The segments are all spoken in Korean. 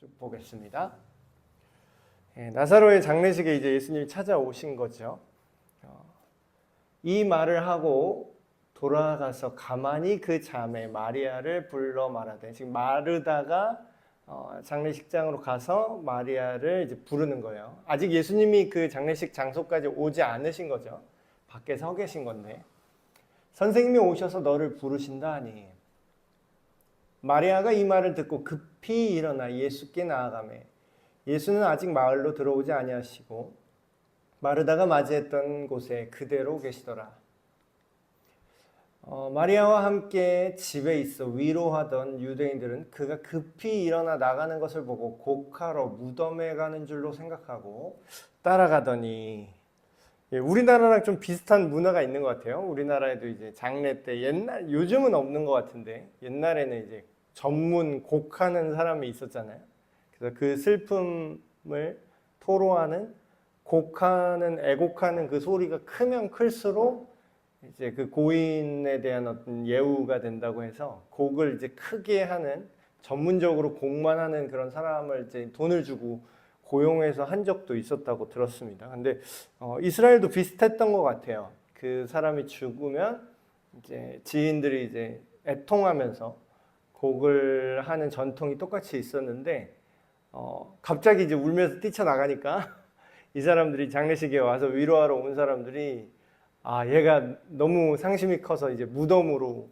쭉 보겠습니다. 나사로의 장례식에 이제 예수님이 찾아오신 거죠. 이 말을 하고 돌아가서 가만히 그 자매 마리아를 불러 말하되, 지금 마르다가 장례식장으로 가서 마리아를 이제 부르는 거예요. 아직 예수님이 그 장례식 장소까지 오지 않으신 거죠. 밖에 서 계신 건데, 선생님이 오셔서 너를 부르신다 하니, 마리아가 이 말을 듣고 급히 일어나 예수께 나아가매 예수는 아직 마을로 들어오지 아니하시고 마르다가 맞이했던 곳에 그대로 계시더라. 마리아와 함께 집에 있어 위로하던 유대인들은 그가 급히 일어나 나가는 것을 보고 곡하러 무덤에 가는 줄로 생각하고 따라가더니, 우리나라랑 좀 비슷한 문화가 있는 것 같아요. 우리나라에도 이제 장례 때 요즘은 없는 것 같은데 옛날에는 이제 전문 곡하는 사람이 있었잖아요. 그래서 그 슬픔을 토로하는, 곡하는, 애곡하는 그 소리가 크면 클수록 이제 그 고인에 대한 어떤 예우가 된다고 해서 곡을 이제 크게 하는, 전문적으로 곡만 하는 그런 사람을 이제 돈을 주고 고용해서 한 적도 있었다고 들었습니다. 근데 이스라엘도 비슷했던 것 같아요. 그 사람이 죽으면 이제 지인들이 이제 애통하면서 곡을 하는 전통이 똑같이 있었는데, 갑자기 이제 울면서 뛰쳐나가니까 이 사람들이, 장례식에 와서 위로하러 온 사람들이, 얘가 너무 상심이 커서 이제 무덤으로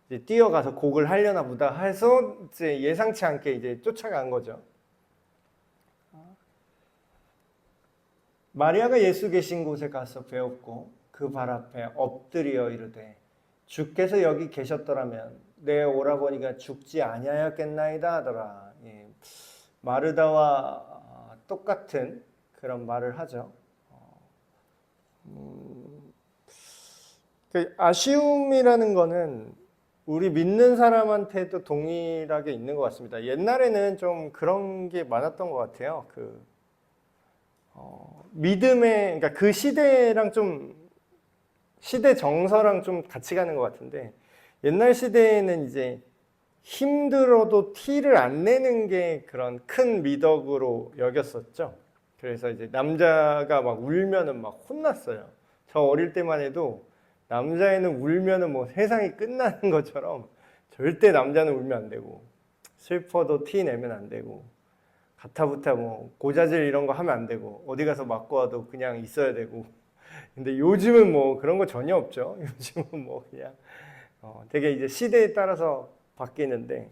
이제 뛰어가서 곡을 하려나 보다 해서 이제 예상치 않게 이제 쫓아간 거죠. 마리아가 예수 계신 곳에 가서 배웠고 그 발 앞에 엎드려 이르되, 주께서 여기 계셨더라면 내 오라버니가 죽지 아니하였겠나이다 하더라. 마르다와 똑같은 그런 말을 하죠. 아쉬움이라는 거는 우리 믿는 사람한테도 동일하게 있는 것 같습니다. 옛날에는 좀 그런 게 많았던 것 같아요. 믿음의, 그러니까 그 시대랑 좀, 시대 정서랑 좀 같이 가는 것 같은데, 옛날 시대에는 이제 힘들어도 티를 안 내는 게 그런 큰 미덕으로 여겼었죠. 그래서 이제 남자가 막 울면은 막 혼났어요. 저 어릴 때만 해도 남자애는 울면은 뭐 세상이 끝나는 것처럼 절대 남자는 울면 안 되고, 슬퍼도 티 내면 안 되고, 가타부타 뭐 고자질 이런 거 하면 안 되고, 어디 가서 맞고 와도 그냥 있어야 되고. 근데 요즘은 뭐 그런 거 전혀 없죠. 요즘은 뭐 그냥 되게 이제 시대에 따라서 바뀌는데,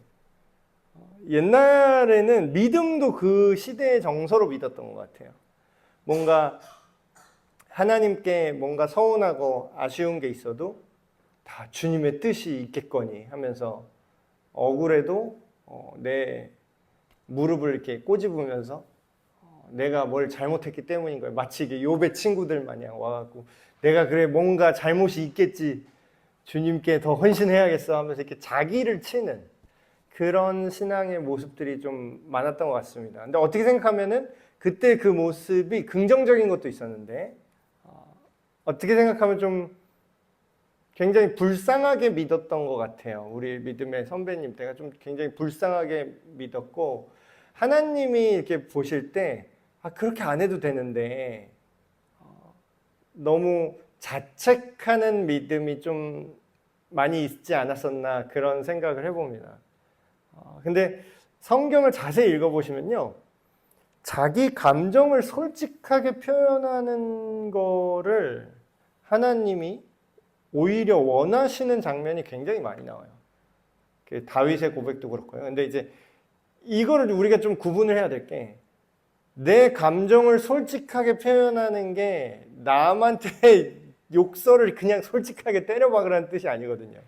옛날에는 믿음도 그 시대의 정서로 믿었던 것 같아요. 뭔가 하나님께 뭔가 서운하고 아쉬운 게 있어도 다 주님의 뜻이 있겠거니 하면서, 억울해도 내 무릎을 이렇게 꼬집으면서 내가 뭘 잘못했기 때문인 거예요. 마치 이게 욥의 친구들 마냥 와갖고 내가 그래 뭔가 잘못이 있겠지, 주님께 더 헌신해야겠어 하면서 이렇게 자기를 치는 그런 신앙의 모습들이 좀 많았던 것 같습니다. 근데 어떻게 생각하면은 그때 그 모습이 긍정적인 것도 있었는데, 어떻게 생각하면 좀 굉장히 불쌍하게 믿었던 것 같아요. 우리 믿음의 선배님 때가 좀 굉장히 불쌍하게 믿었고, 하나님이 이렇게 보실 때 그렇게 안 해도 되는데 너무 자책하는 믿음이 좀 많이 있지 않았었나, 그런 생각을 해봅니다. 근데 성경을 자세히 읽어보시면요, 자기 감정을 솔직하게 표현하는 거를 하나님이 오히려 원하시는 장면이 굉장히 많이 나와요. 그 다윗의 고백도 그렇고요. 근데 이제 이거를 우리가 좀 구분을 해야 될 게, 내 감정을 솔직하게 표현하는 게 남한테 욕설을 그냥 솔직하게 때려박으라는 뜻이 아니거든요.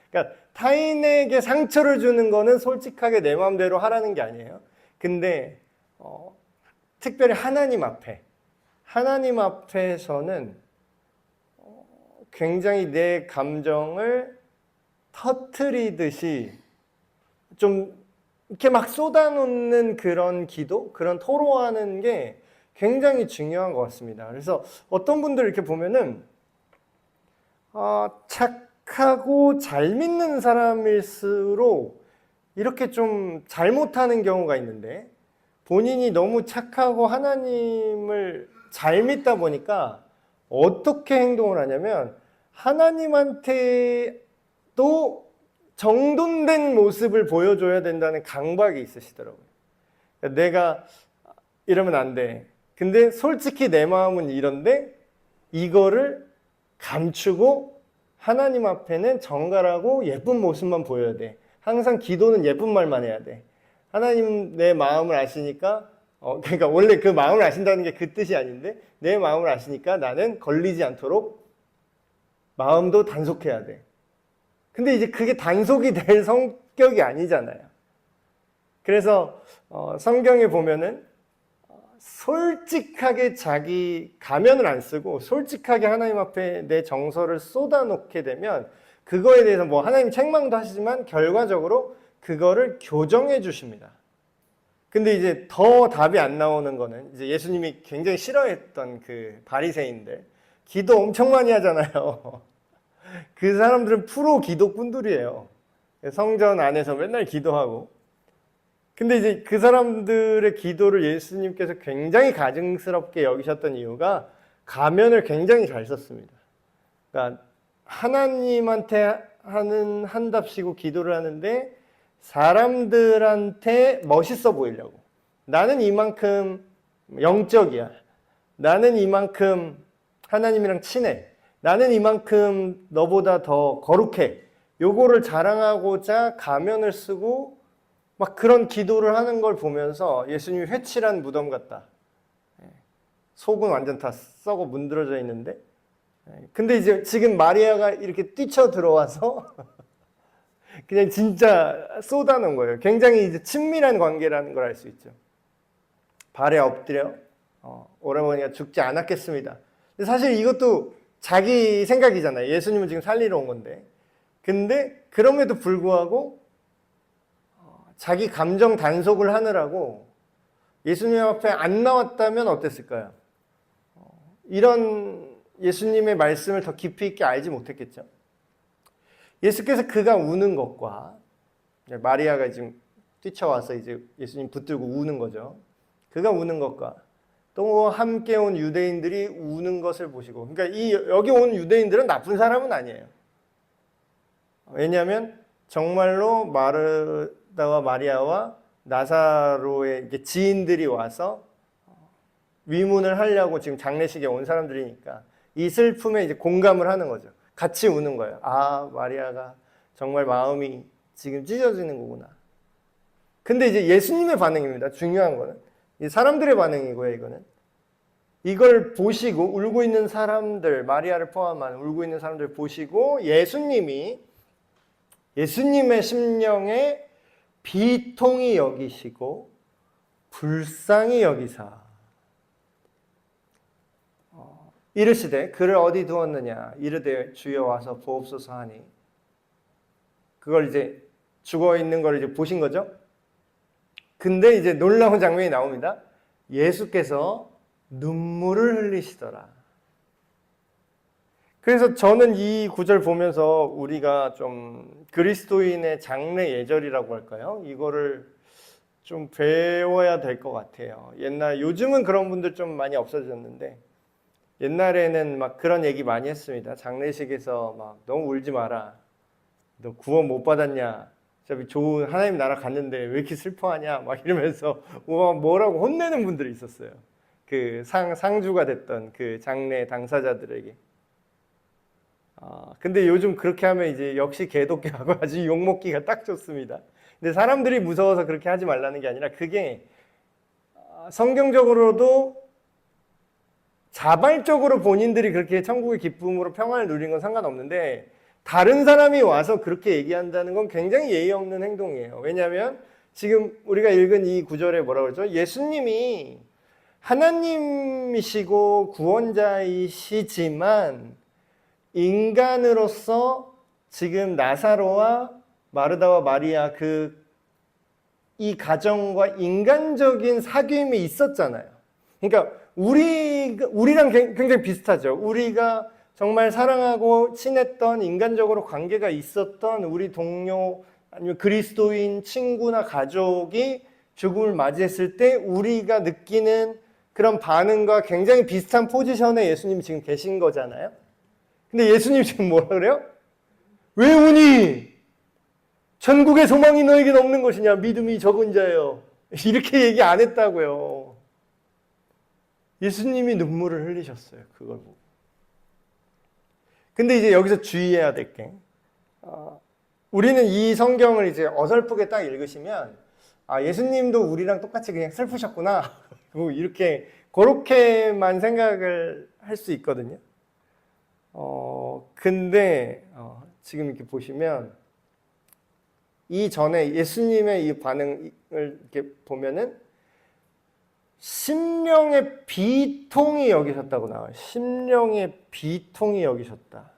그러니까 타인에게 상처를 주는 거는 솔직하게 내 마음대로 하라는 게 아니에요. 근데 특별히 하나님 앞에서는 굉장히 내 감정을 터트리듯이 좀 이렇게 막 쏟아놓는 그런 기도, 그런 토로하는 게 굉장히 중요한 것 같습니다. 그래서 어떤 분들 이렇게 보면은 착하고 잘 믿는 사람일수록 이렇게 좀 잘못하는 경우가 있는데 본인이 너무 착하고 하나님을 잘 믿다 보니까 어떻게 행동을 하냐면 하나님한테도 정돈된 모습을 보여줘야 된다는 강박이 있으시더라고요. 내가 이러면 안 돼. 근데 솔직히 내 마음은 이런데 이거를 감추고 하나님 앞에는 정갈하고 예쁜 모습만 보여야 돼. 항상 기도는 예쁜 말만 해야 돼. 하나님 내 마음을 아시니까 그러니까 원래 그 마음을 아신다는 게 그 뜻이 아닌데 내 마음을 아시니까 나는 걸리지 않도록 마음도 단속해야 돼. 근데 이제 그게 단속이 될 성격이 아니잖아요. 그래서 성경에 보면은 솔직하게 자기 가면을 안 쓰고 솔직하게 하나님 앞에 내 정서를 쏟아놓게 되면 그거에 대해서 뭐 하나님 책망도 하시지만 결과적으로 그거를 교정해 주십니다. 근데 이제 더 답이 안 나오는 거는 이제 예수님이 굉장히 싫어했던 그 바리새인들 기도 엄청 많이 하잖아요. 그 사람들은 프로 기도꾼들이에요. 성전 안에서 맨날 기도하고. 근데 이제 그 사람들의 기도를 예수님께서 굉장히 가증스럽게 여기셨던 이유가 가면을 굉장히 잘 썼습니다. 그러니까 하나님한테 한답시고 기도를 하는데 사람들한테 멋있어 보이려고. 나는 이만큼 영적이야. 나는 이만큼 하나님이랑 친해. 나는 이만큼 너보다 더 거룩해. 요거를 자랑하고자 가면을 쓰고 막 그런 기도를 하는 걸 보면서 예수님이 회칠한 무덤 같다. 속은 완전 다 썩어 문드러져 있는데 근데 이제 지금 마리아가 이렇게 뛰쳐 들어와서 그냥 진짜 쏟아놓은 거예요. 굉장히 이제 친밀한 관계라는 걸 알 수 있죠. 발에 엎드려 오라버니가 죽지 않았겠습니다. 근데 사실 이것도 자기 생각이잖아요. 예수님은 지금 살리러 온 건데. 근데 그럼에도 불구하고 자기 감정 단속을 하느라고 예수님 앞에 안 나왔다면 어땠을까요? 이런 예수님의 말씀을 더 깊이 있게 알지 못했겠죠. 예수께서 그가 우는 것과 마리아가 지금 뛰쳐와서 이제 예수님 붙들고 우는 거죠. 그가 우는 것과 또 함께 온 유대인들이 우는 것을 보시고, 그러니까 여기 온 유대인들은 나쁜 사람은 아니에요. 왜냐하면 정말로 마르다와 마리아와 나사로의 지인들이 와서 위문을 하려고 지금 장례식에 온 사람들이니까 이 슬픔에 이제 공감을 하는 거죠. 같이 우는 거예요. 아, 마리아가 정말 마음이 지금 찢어지는 거구나. 근데 이제 예수님의 반응입니다. 중요한 거는. 이 사람들의 반응이고요, 이거는. 이걸 보시고 울고 있는 사람들, 마리아를 포함한 울고 있는 사람들 보시고 예수님의 심령에 비통히 여기시고 불쌍히 여기사 이르시되 그를 어디 두었느냐 이르되 주여 와서 보옵소서 하니 그걸 이제 죽어 있는 걸 이제 보신 거죠. 근데 이제 놀라운 장면이 나옵니다. 예수께서 눈물을 흘리시더라. 그래서 저는 이 구절 보면서 우리가 좀 그리스도인의 장래 예절이라고 할까요? 이거를 좀 배워야 될 것 같아요. 요즘은 그런 분들 좀 많이 없어졌는데 옛날에는 막 그런 얘기 많이 했습니다. 장례식에서 막 너무 울지 마라. 너 구원 못 받았냐? 어차피 좋은 하나님 나라 갔는데 왜 이렇게 슬퍼하냐? 막 이러면서 뭐라고 혼내는 분들이 있었어요. 그 상주가 됐던 그 장례 당사자들에게. 근데 요즘 그렇게 하면 이제 역시 개독교하고 아주 욕먹기가 딱 좋습니다. 근데 사람들이 무서워서 그렇게 하지 말라는 게 아니라 그게 성경적으로도 자발적으로 본인들이 그렇게 천국의 기쁨으로 평안을 누리는 건 상관없는데 다른 사람이 와서 그렇게 얘기한다는 건 굉장히 예의 없는 행동이에요. 왜냐하면 지금 우리가 읽은 이 구절에 뭐라고 그러죠? 예수님이 하나님이시고 구원자이시지만 인간으로서 지금 나사로와 마르다와 마리아 이 가정과 인간적인 사귐이 있었잖아요. 그러니까 우리랑 굉장히 비슷하죠. 우리가 정말 사랑하고 친했던 인간적으로 관계가 있었던 우리 동료 아니면 그리스도인 친구나 가족이 죽음을 맞이했을 때 우리가 느끼는 그런 반응과 굉장히 비슷한 포지션에 예수님이 지금 계신 거잖아요. 근데 예수님이 지금 뭐라 그래요? 왜 우니? 전국의 소망이 너에게는 없는 것이냐? 믿음이 적은 자여. 이렇게 얘기 안 했다고요. 예수님이 눈물을 흘리셨어요. 그걸 보고. 근데 이제 여기서 주의해야 될 게, 우리는 이 성경을 이제 어설프게 딱 읽으시면, 예수님도 우리랑 똑같이 그냥 슬프셨구나. 뭐 이렇게, 그렇게만 생각을 할 수 있거든요. 근데, 지금 이렇게 보시면, 이전에 예수님의 이 반응을 이렇게 보면은, 심령의 비통이 여기셨다고 나와요. 심령의 비통이 여기셨다.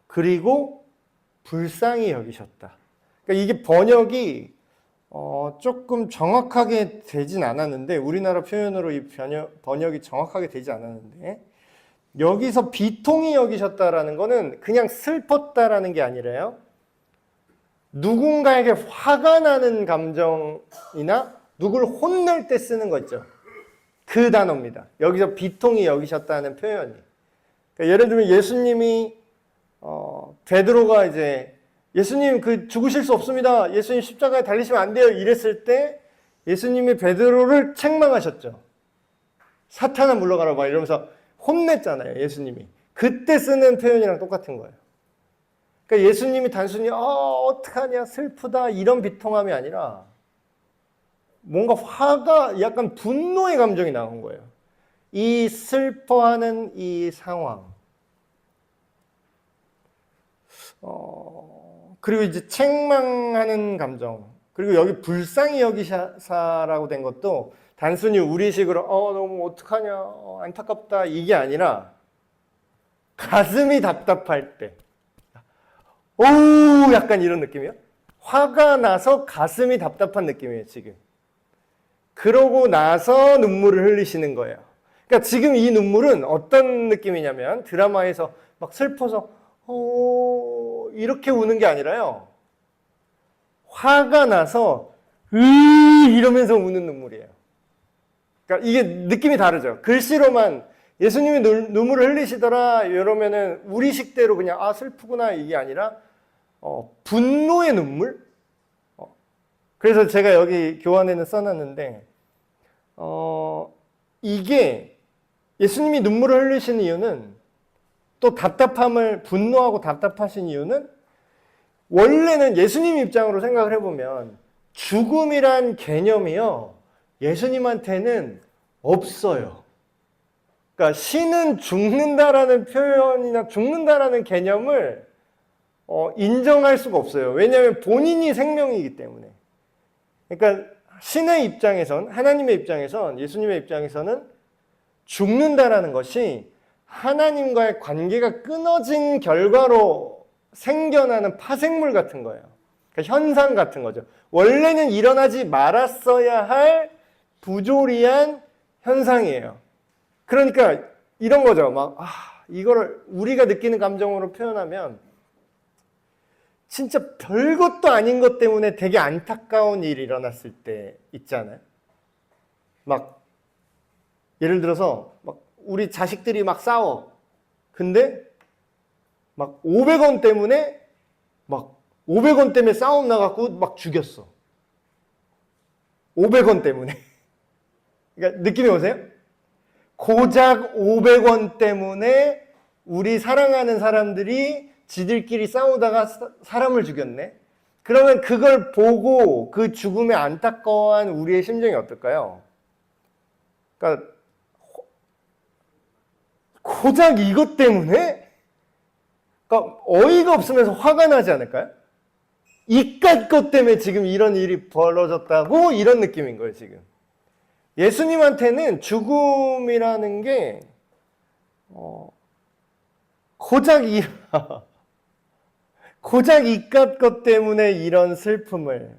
그리고 불쌍히 여기셨다. 그러니까 이게 번역이 조금 정확하게 되진 않았는데, 우리나라 표현으로 이 번역이 정확하게 되지 않았는데, 여기서 비통이 여기셨다라는 거는 그냥 슬펐다라는 게 아니라요, 누군가에게 화가 나는 감정이나 누굴 혼낼 때 쓰는 거 있죠. 그 단어입니다. 여기서 비통이 여기셨다는 표현이. 그러니까 예를 들면 예수님이 베드로가 이제 예수님 그 죽으실 수 없습니다. 예수님 십자가에 달리시면 안 돼요. 이랬을 때 예수님이 베드로를 책망하셨죠. 사탄아 물러가라 막 이러면서 혼냈잖아요. 예수님이. 그때 쓰는 표현이랑 똑같은 거예요. 그러니까 예수님이 단순히 어떡하냐 슬프다 이런 비통함이 아니라 뭔가 화가 약간 분노의 감정이 나온 거예요. 이 슬퍼하는 이 상황. 그리고 이제 책망하는 감정. 그리고 여기 불쌍히 여기사라고 된 것도 단순히 우리식으로 너무 어떡하냐 안타깝다 이게 아니라 가슴이 답답할 때 약간 이런 느낌이요. 화가 나서 가슴이 답답한 느낌이에요 지금. 그러고 나서 눈물을 흘리시는 거예요. 그러니까 지금 이 눈물은 어떤 느낌이냐면 드라마에서 막 슬퍼서 이렇게 우는 게 아니라요. 화가 나서 이러면서 우는 눈물이에요. 그러니까 이게 느낌이 다르죠. 글씨로만 예수님이 눈물을 흘리시더라 이러면은 우리식대로 그냥 슬프구나 이게 아니라 분노의 눈물? 그래서 제가 여기 교환에는 써놨는데 이게 예수님이 눈물을 흘리신 이유는 또 분노하고 답답하신 이유는 원래는 예수님 입장으로 생각을 해보면 죽음이란 개념이요 예수님한테는 없어요. 그러니까 신은 죽는다라는 표현이나 죽는다라는 개념을 인정할 수가 없어요. 왜냐하면 본인이 생명이기 때문에. 그러니까 신의 입장에선, 하나님의 입장에선, 예수님의 입장에서는 죽는다라는 것이 하나님과의 관계가 끊어진 결과로 생겨나는 파생물 같은 거예요. 그러니까 현상 같은 거죠. 원래는 일어나지 말았어야 할 부조리한 현상이에요. 그러니까 이런 거죠. 이거를 우리가 느끼는 감정으로 표현하면 진짜 별것도 아닌 것 때문에 되게 안타까운 일이 일어났을 때 있잖아요. 예를 들어서 우리 자식들이 싸워. 근데 500원 때문에 500원 때문에 싸움 나갖고 죽였어. 500원 때문에. 그러니까 느낌이 오세요? 고작 500원 때문에 우리 사랑하는 사람들이 지들끼리 싸우다가 사람을 죽였네. 그러면 그걸 보고 그 죽음에 안타까워한 우리의 심정이 어떨까요? 그러니까 고작 이것 때문에? 그러니까 어이가 없으면서 화가 나지 않을까요? 이깟 것 때문에 지금 이런 일이 벌어졌다고 이런 느낌인 거예요 지금. 예수님한테는 죽음이라는 게 고작 이깟 것 때문에 이런 슬픔을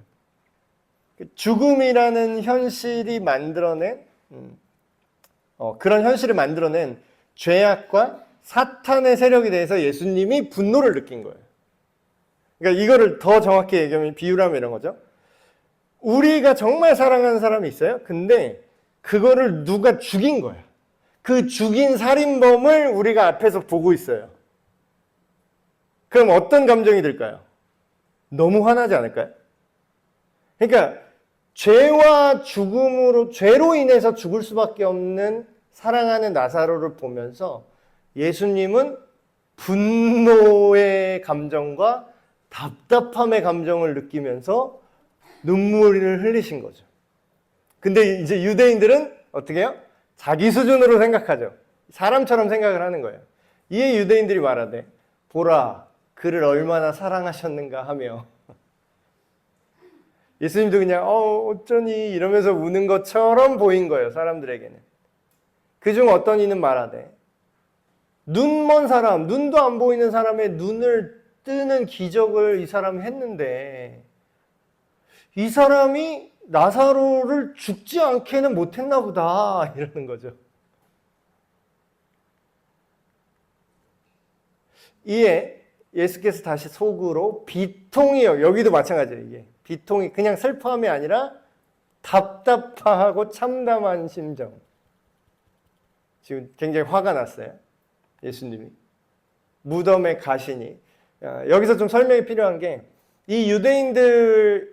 죽음이라는 현실이 만들어낸 그런 현실을 만들어낸 죄악과 사탄의 세력에 대해서 예수님이 분노를 느낀 거예요. 그러니까 이거를 더 정확히 얘기하면 비유라면 이런 거죠. 우리가 정말 사랑하는 사람이 있어요. 근데 그거를 누가 죽인 거야. 그 죽인 살인범을 우리가 앞에서 보고 있어요. 그럼 어떤 감정이 들까요? 너무 화나지 않을까요? 그러니까 죄와 죽음으로, 죄로 인해서 죽을 수밖에 없는 사랑하는 나사로를 보면서 예수님은 분노의 감정과 답답함의 감정을 느끼면서 눈물을 흘리신 거죠. 근데 이제 유대인들은 어떻게 해요? 자기 수준으로 생각하죠. 사람처럼 생각을 하는 거예요. 이에 유대인들이 말하되 보라 그를 얼마나 사랑하셨는가 하며 예수님도 그냥 어쩌니 이러면서 우는 것처럼 보인 거예요. 사람들에게는. 그중 어떤 이는 말하되 눈 먼 사람, 눈도 안 보이는 사람의 눈을 뜨는 기적을 이 사람이 했는데 이 사람이 나사로를 죽지 않게는 못했나 보다 이러는 거죠. 이에 예수께서 다시 속으로 비통이요. 여기도 마찬가지예요. 이게 비통이 그냥 슬퍼함이 아니라 답답하고 참담한 심정. 지금 굉장히 화가 났어요. 예수님이. 무덤에 가시니. 여기서 좀 설명이 필요한 게 이 유대인들의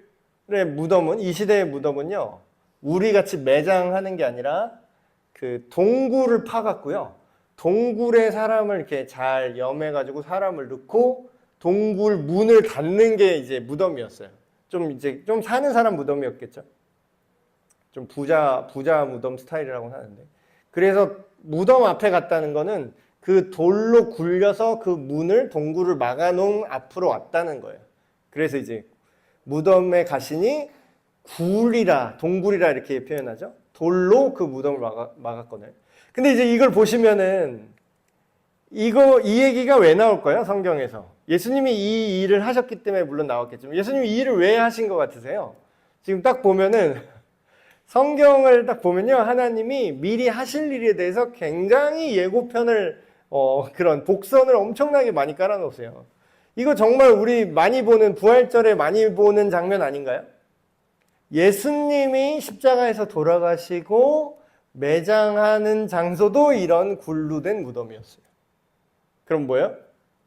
무덤은 이 시대의 무덤은요. 우리같이 매장하는 게 아니라 그 동굴을 파갖고요. 동굴에 사람을 이렇게 잘 염해가지고 사람을 넣고 동굴 문을 닫는 게 이제 무덤이었어요. 좀 사는 사람 무덤이었겠죠. 좀 부자 무덤 스타일이라고 하는데. 그래서 무덤 앞에 갔다는 거는 그 돌로 굴려서 그 문을 동굴을 막아놓은 앞으로 왔다는 거예요. 그래서 이제 무덤에 가시니 굴이라 동굴이라 이렇게 표현하죠. 돌로 그 무덤을 막았거든요. 근데 이제 이걸 보시면은 이 얘기가 왜 나올까요? 성경에서. 예수님이 이 일을 하셨기 때문에 물론 나왔겠지만 예수님이 이 일을 왜 하신 것 같으세요? 지금 딱 보면은 성경을 딱 보면요. 하나님이 미리 하실 일에 대해서 굉장히 예고편을 그런 복선을 엄청나게 많이 깔아놓으세요. 이거 정말 우리 많이 보는 부활절에 많이 보는 장면 아닌가요? 예수님이 십자가에서 돌아가시고 매장하는 장소도 이런 굴로 된 무덤이었어요. 그럼 뭐예요?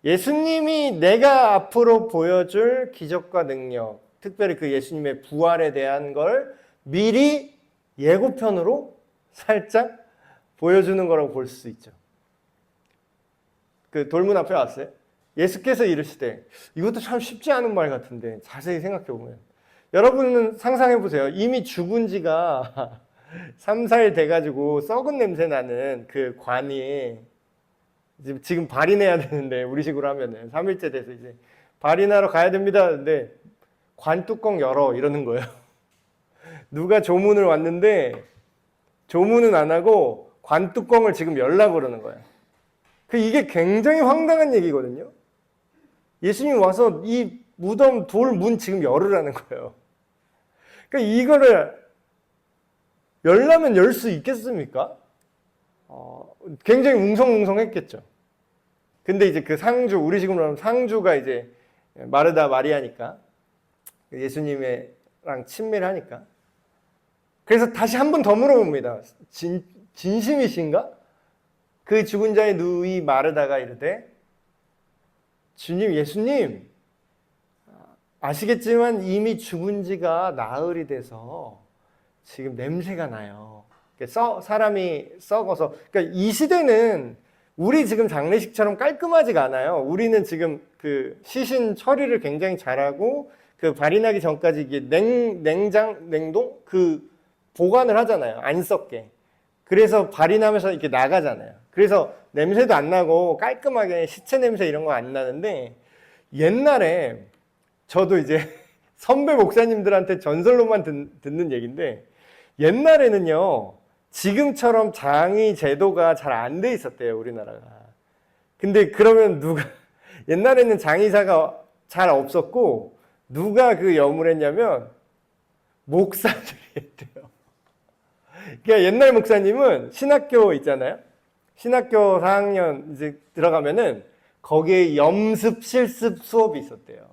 예수님이 내가 앞으로 보여줄 기적과 능력, 특별히 그 예수님의 부활에 대한 걸 미리 예고편으로 살짝 보여주는 거라고 볼 수 있죠. 그 돌문 앞에 왔어요. 예수께서 이르시되 이것도 참 쉽지 않은 말 같은데 자세히 생각해 보면 여러분은 상상해 보세요. 이미 죽은 지가 3, 4일 돼가지고 썩은 냄새 나는 그 관이 지금 발인해야 되는데 우리식으로 하면은 3일째 돼서 이제 발인하러 가야 됩니다. 근데 관 뚜껑 열어 이러는 거예요. 누가 조문을 왔는데 조문은 안 하고 관 뚜껑을 지금 열라고 그러는 거예요. 이게 굉장히 황당한 얘기거든요. 예수님 와서 이 무덤 돌 문 지금 열으라는 거예요. 그러니까 이거를 열라면 열 수 있겠습니까? 굉장히 웅성웅성했겠죠. 근데 이제 그 상주, 우리 식으로 하면 상주가 이제 마르다 마리아니까 예수님이랑 친밀하니까. 그래서 다시 한 번 더 물어봅니다. 진심이신가? 그 죽은 자의 누이 마르다가 이르되 주님, 예수님 아시겠지만 이미 죽은 지가 나흘이 돼서 지금 냄새가 나요. 사람이 썩어서. 그러니까 이 시대는 우리 지금 장례식처럼 깔끔하지가 않아요. 우리는 지금 그 시신 처리를 굉장히 잘하고 그 발인하기 전까지 이게 냉동 그 보관을 하잖아요. 안 썩게. 그래서 발인하면서 이렇게 나가잖아요. 그래서 냄새도 안 나고 깔끔하게 시체 냄새 이런 거 안 나는데 옛날에 저도 이제 선배 목사님들한테 전설로만 듣는 얘기인데 옛날에는요. 지금처럼 장의 제도가 잘 안 돼 있었대요. 우리나라가. 근데 그러면 옛날에는 장의사가 잘 없었고 누가 그 염을 했냐면 목사들이 했대요. 그러니까 옛날 목사님은 신학교 있잖아요. 신학교 4학년 이제 들어가면은 거기에 염습, 실습 수업이 있었대요.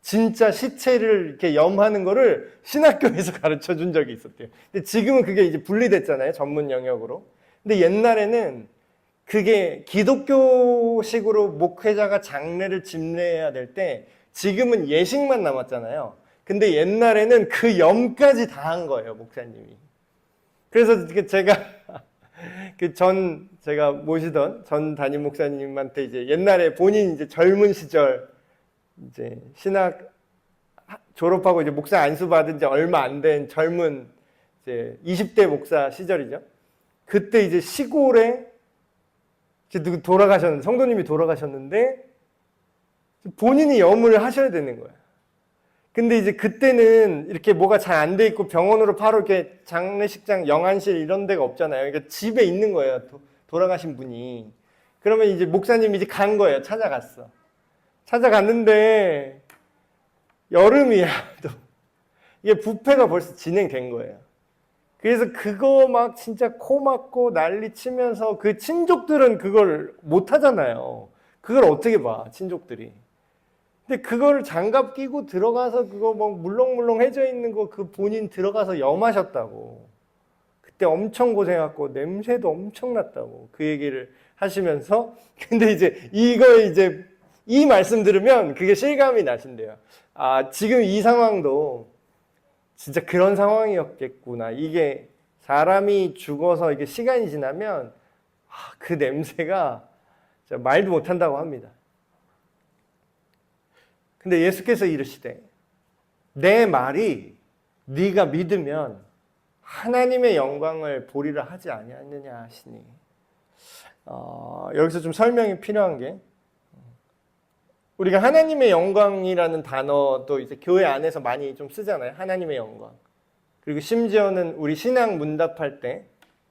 진짜 시체를 이렇게 염하는 거를 신학교에서 가르쳐 준 적이 있었대요. 근데 지금은 그게 이제 분리됐잖아요. 전문 영역으로. 근데 옛날에는 그게 기독교식으로 목회자가 장례를 집례해야 될 때 지금은 예식만 남았잖아요. 근데 옛날에는 그 염까지 다 한 거예요, 목사님이. 그래서 제가 제가 모시던 전 담임 목사님한테 이제 옛날에 본인 이제 젊은 시절 이제 신학 졸업하고 이제 목사 안수 받은 지 얼마 안 된 젊은 이제 20대 목사 시절이죠. 그때 이제 시골에 이제 돌아가셨는데, 성도님이 돌아가셨는데 본인이 염을 하셔야 되는 거예요. 근데 이제 그때는 이렇게 뭐가 잘 안 돼 있고 병원으로 바로 이렇게 장례식장, 영안실 이런 데가 없잖아요. 그러니까 집에 있는 거예요. 돌아가신 분이. 그러면 이제 목사님이 이제 간 거예요. 찾아갔어. 찾아갔는데 여름이야. 또 이게 부패가 벌써 진행된 거예요. 그래서 그거 막 진짜 코 막고 난리 치면서 그 친족들은 그걸 못 하잖아요. 그걸 어떻게 봐, 친족들이. 근데 그걸 장갑 끼고 들어가서 그거 막 물렁물렁 해져 있는 거 그 본인 들어가서 염하셨다고. 그때 엄청 고생했고 냄새도 엄청 났다고 그 얘기를 하시면서 근데 이제 이 말씀 들으면 그게 실감이 나신대요. 아, 지금 이 상황도 진짜 그런 상황이었겠구나. 이게 사람이 죽어서 이게 시간이 지나면 그 냄새가 진짜 말도 못한다고 합니다. 근데 예수께서 이르시되 내 말이 네가 믿으면 하나님의 영광을 보리라 하지 아니하느냐 하시니 여기서 좀 설명이 필요한 게 우리가 하나님의 영광이라는 단어도 이제 교회 안에서 많이 좀 쓰잖아요. 하나님의 영광. 그리고 심지어는 우리 신앙 문답할 때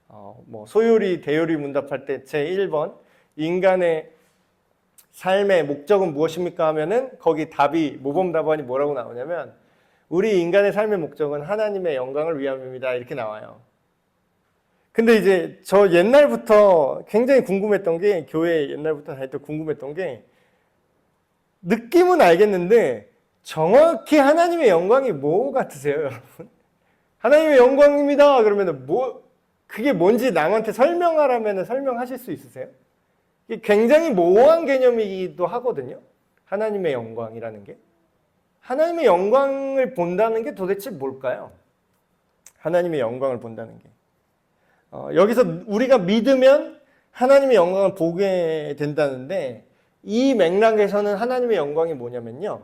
뭐 소요리 대요리 문답할 때 제1번 인간의 삶의 목적은 무엇입니까 하면은 거기 답이 모범 답안이 뭐라고 나오냐면 우리 인간의 삶의 목적은 하나님의 영광을 위함입니다. 이렇게 나와요. 근데 이제 저 옛날부터 굉장히 궁금했던 게 교회 옛날부터 다닐 때 궁금했던 게 느낌은 알겠는데 정확히 하나님의 영광이 뭐 같으세요, 여러분? 하나님의 영광입니다. 그러면은 그게 뭔지 남한테 설명하라면 설명하실 수 있으세요? 이게 굉장히 모호한 개념이기도 하거든요. 하나님의 영광이라는 게. 하나님의 영광을 본다는 게 도대체 뭘까요? 하나님의 영광을 본다는 게. 여기서 우리가 믿으면 하나님의 영광을 보게 된다는데 이 맥락에서는 하나님의 영광이 뭐냐면요.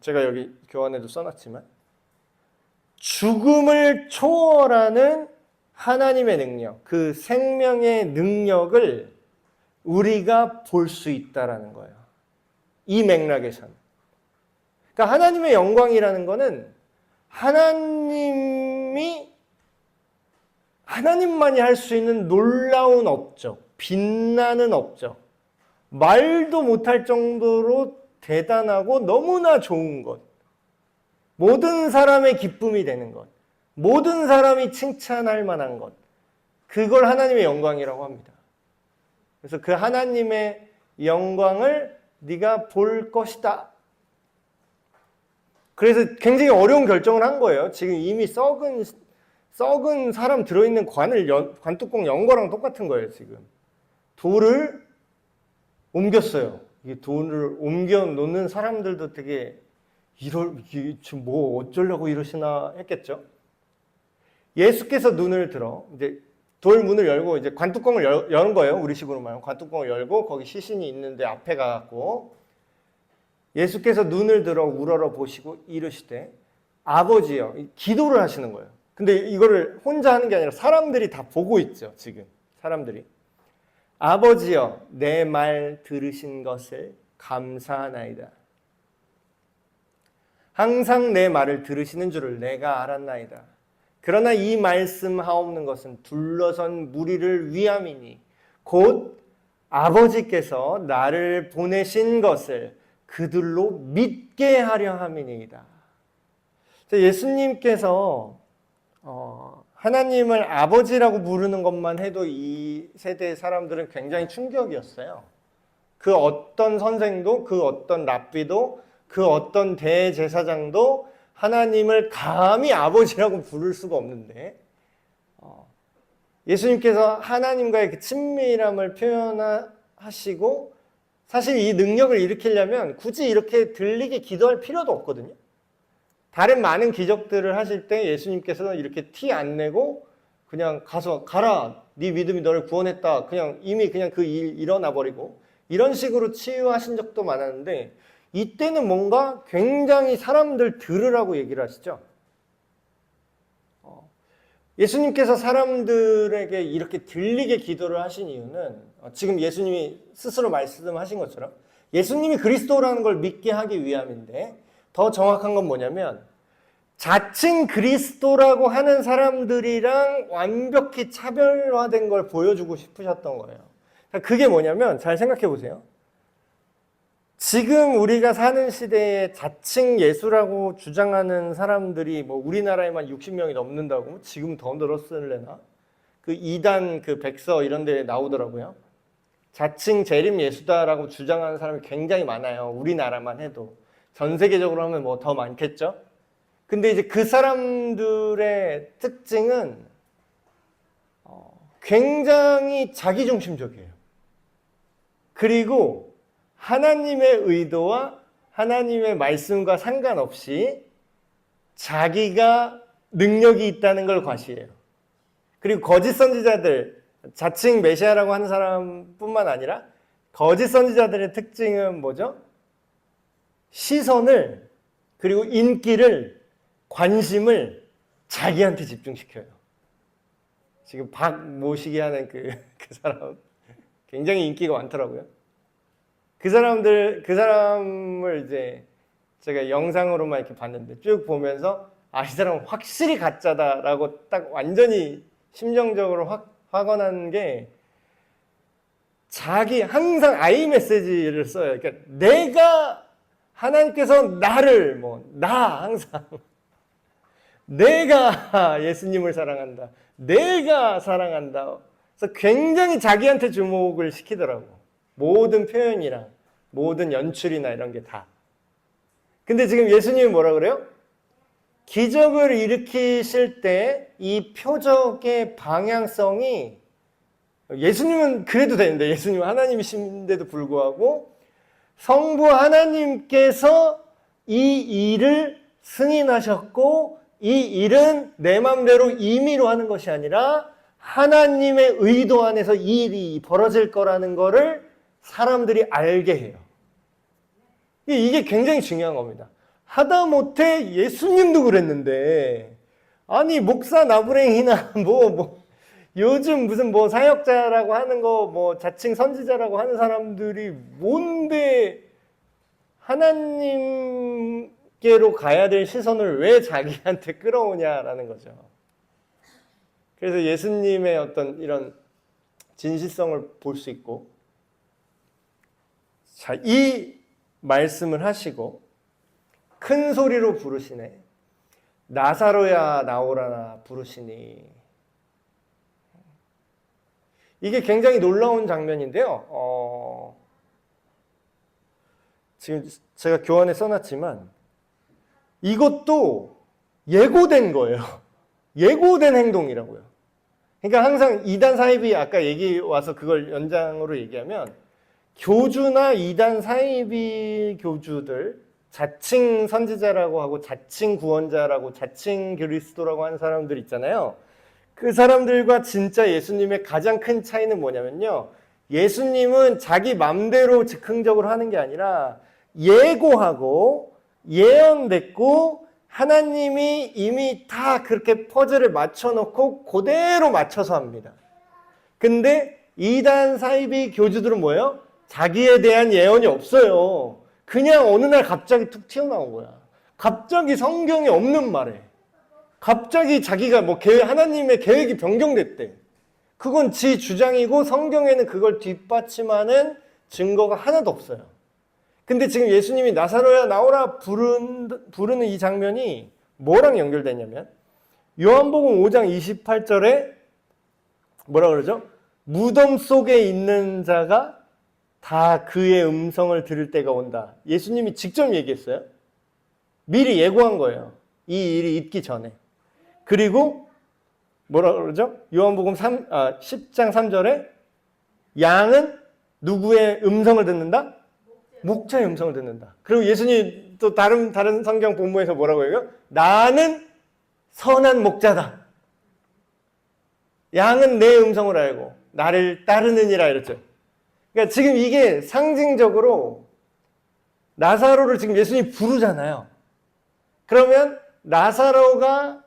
제가 여기 교환에도 써놨지만 죽음을 초월하는 하나님의 능력, 그 생명의 능력을 우리가 볼 수 있다라는 거예요. 이 맥락에서는. 그러니까 하나님의 영광이라는 거는 하나님만이 할 수 있는 놀라운 업적, 빛나는 업적, 말도 못할 정도로 대단하고 너무나 좋은 것, 모든 사람의 기쁨이 되는 것, 모든 사람이 칭찬할 만한 것, 그걸 하나님의 영광이라고 합니다. 그래서 그 하나님의 영광을 네가 볼 것이다. 그래서 굉장히 어려운 결정을 한 거예요. 지금 이미 썩은 사람 들어있는 관뚜껑 연 거랑 똑같은 거예요, 지금. 돌을 옮겼어요. 이 돌을 옮겨 놓는 사람들도 되게 지금 뭐 어쩌려고 이러시나 했겠죠. 예수께서 눈을 들어 이제 돌 문을 열고 이제 관뚜껑을 여는 거예요. 우리식으로 말하면 관뚜껑을 열고 거기 시신이 있는데 앞에 가갖고 예수께서 눈을 들어 우러러 보시고 이르시되 아버지여, 기도를 하시는 거예요. 근데 이거를 혼자 하는 게 아니라 사람들이 다 보고 있죠. 지금 사람들이 아버지여 내 말 들으신 것을 감사하나이다. 항상 내 말을 들으시는 줄을 내가 알았나이다. 그러나 이 말씀하옵는 것은 둘러선 무리를 위함이니 곧 아버지께서 나를 보내신 것을 그들로 믿게 하려 함이니이다. 예수님께서 하나님을 아버지라고 부르는 것만 해도 이 세대의 사람들은 굉장히 충격이었어요. 그 어떤 선생도 그 어떤 랍비도 그 어떤 대제사장도 하나님을 감히 아버지라고 부를 수가 없는데 예수님께서 하나님과의 그 친밀함을 표현하시고 사실 이 능력을 일으키려면 굳이 이렇게 들리게 기도할 필요도 없거든요. 다른 많은 기적들을 하실 때 예수님께서는 이렇게 티 안 내고 그냥 가서 가라, 네 믿음이 너를 구원했다, 그냥 이미 그냥 그 일 일어나 버리고 이런 식으로 치유하신 적도 많았는데 이때는 뭔가 굉장히 사람들 들으라고 얘기를 하시죠. 예수님께서 사람들에게 이렇게 들리게 기도를 하신 이유는 지금 예수님이 스스로 말씀하신 것처럼 예수님이 그리스도라는 걸 믿게 하기 위함인데 더 정확한 건 뭐냐면 자칭 그리스도라고 하는 사람들이랑 완벽히 차별화된 걸 보여주고 싶으셨던 거예요. 그게 뭐냐면 잘 생각해 보세요. 지금 우리가 사는 시대에 자칭 예수라고 주장하는 사람들이 뭐 우리나라에만 60명이 넘는다고 지금 더 늘었을래나? 그 이단 그 백서 이런 데 나오더라고요. 자칭 재림 예수다라고 주장하는 사람이 굉장히 많아요. 우리나라만 해도. 전 세계적으로 하면 뭐 더 많겠죠? 근데 이제 그 사람들의 특징은 굉장히 자기중심적이에요. 그리고 하나님의 의도와 하나님의 말씀과 상관없이 자기가 능력이 있다는 걸 과시해요. 그리고 거짓 선지자들, 자칭 메시아라고 하는 사람뿐만 아니라 거짓 선지자들의 특징은 뭐죠? 시선을 그리고 인기를 관심을 자기한테 집중시켜요. 지금 박 모시기 하는 그 사람 굉장히 인기가 많더라고요. 그 사람을 이제 제가 영상으로만 이렇게 봤는데 쭉 보면서 이 사람은 확실히 가짜다라고 딱 완전히 심정적으로 확언한 게 자기 항상 I 메시지를 써요. 그러니까 내가 하나님께서 나를 나 항상 내가 예수님을 사랑한다. 내가 사랑한다. 그래서 굉장히 자기한테 주목을 시키더라고. 모든 표현이랑 모든 연출이나 이런 게 다. 근데 지금 예수님이 뭐라 그래요? 기적을 일으키실 때 이 표적의 방향성이 예수님은 그래도 되는데 예수님은 하나님이신데도 불구하고 성부 하나님께서 이 일을 승인하셨고 이 일은 내 맘대로 임의로 하는 것이 아니라 하나님의 의도 안에서 이 일이 벌어질 거라는 거를 사람들이 알게 해요. 이게 굉장히 중요한 겁니다. 하다못해 예수님도 그랬는데 아니 목사 나부랭이나 요즘 무슨 사역자라고 하는 거 자칭 선지자라고 하는 사람들이 뭔데 하나님께로 가야 될 시선을 왜 자기한테 끌어오냐라는 거죠. 그래서 예수님의 어떤 이런 진실성을 볼 수 있고 자, 이 말씀을 하시고 큰 소리로 부르시네. 나사로야 나오라나 부르시니. 이게 굉장히 놀라운 장면인데요. 지금 제가 교환에 써놨지만 이것도 예고된 거예요. 예고된 행동이라고요. 그러니까 항상 이단 사이비 아까 얘기 와서 그걸 연장으로 얘기하면 교주나 이단 사이비 교주들 자칭 선지자라고 하고 자칭 구원자라고 자칭 그리스도라고 하는 사람들 있잖아요. 그 사람들과 진짜 예수님의 가장 큰 차이는 뭐냐면요. 예수님은 자기 맘대로 즉흥적으로 하는 게 아니라 예고하고 예언됐고 하나님이 이미 다 그렇게 퍼즐을 맞춰놓고 그대로 맞춰서 합니다. 근데 이단 사이비 교주들은 뭐예요? 자기에 대한 예언이 없어요. 그냥 어느 날 갑자기 툭 튀어나온 거야. 갑자기 성경에 없는 말에. 갑자기 자기가 하나님의 계획이 변경됐대. 그건 지 주장이고 성경에는 그걸 뒷받침하는 증거가 하나도 없어요. 근데 지금 예수님이 나사로야 나오라 부르는 이 장면이 뭐랑 연결되냐면 요한복음 5장 28절에 뭐라 그러죠? 무덤 속에 있는 자가 다 그의 음성을 들을 때가 온다. 예수님이 직접 얘기했어요. 미리 예고한 거예요. 이 일이 있기 전에. 그리고 뭐라 그러죠? 요한복음 10장 3절에 양은 누구의 음성을 듣는다? 목자의 음성을 듣는다. 그리고 예수님 또 다른 성경 본문에서 뭐라고 해요? 나는 선한 목자다. 양은 내 음성을 알고 나를 따르느니라 이랬죠. 그러니까 지금 이게 상징적으로 나사로를 지금 예수님이 부르잖아요. 그러면 나사로가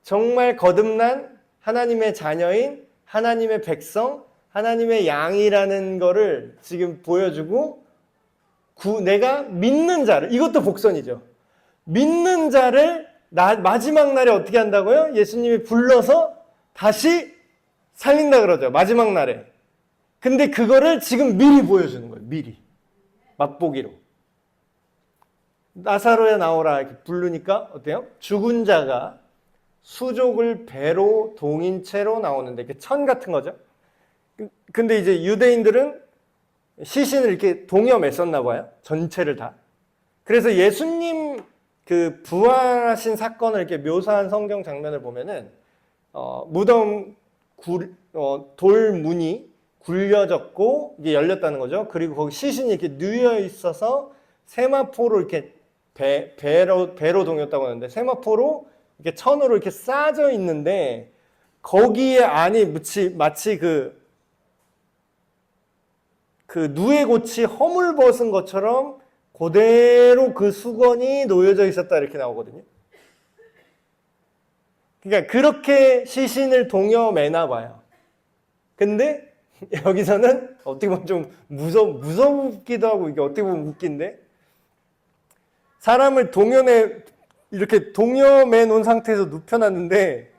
정말 거듭난 하나님의 자녀인 하나님의 백성, 하나님의 양이라는 거를 지금 보여주고 내가 믿는 자를, 이것도 복선이죠. 믿는 자를 마지막 날에 어떻게 한다고요? 예수님이 불러서 다시 살린다 그러죠. 마지막 날에. 근데 그거를 지금 미리 보여주는 거예요. 미리. 맛보기로. 나사로야 나오라 이렇게 부르니까 어때요? 죽은 자가 수족을 배로 동인 채로 나오는데 이렇게 천 같은 거죠. 근데 이제 유대인들은 시신을 이렇게 동여맸었나 봐요. 전체를 다. 그래서 예수님 그 부활하신 사건을 이렇게 묘사한 성경 장면을 보면은 무덤 돌 문이 굴려졌고 이게 열렸다는 거죠. 그리고 거기 시신이 이렇게 누워 있어서 세마포로 이렇게 배로 동였다고 하는데 세마포로 이렇게 천으로 이렇게 쌓여져 있는데 거기에 안이 마치 그 누에고치 허물 벗은 것처럼 그대로 그 수건이 놓여져 있었다 이렇게 나오거든요. 그러니까 그렇게 시신을 동여매나 봐요. 근데 여기서는 어떻게 보면 좀 무섭기도 하고 이게 어떻게 보면 웃긴데 사람을 이렇게 동여매 놓은 상태에서 눕혀놨는데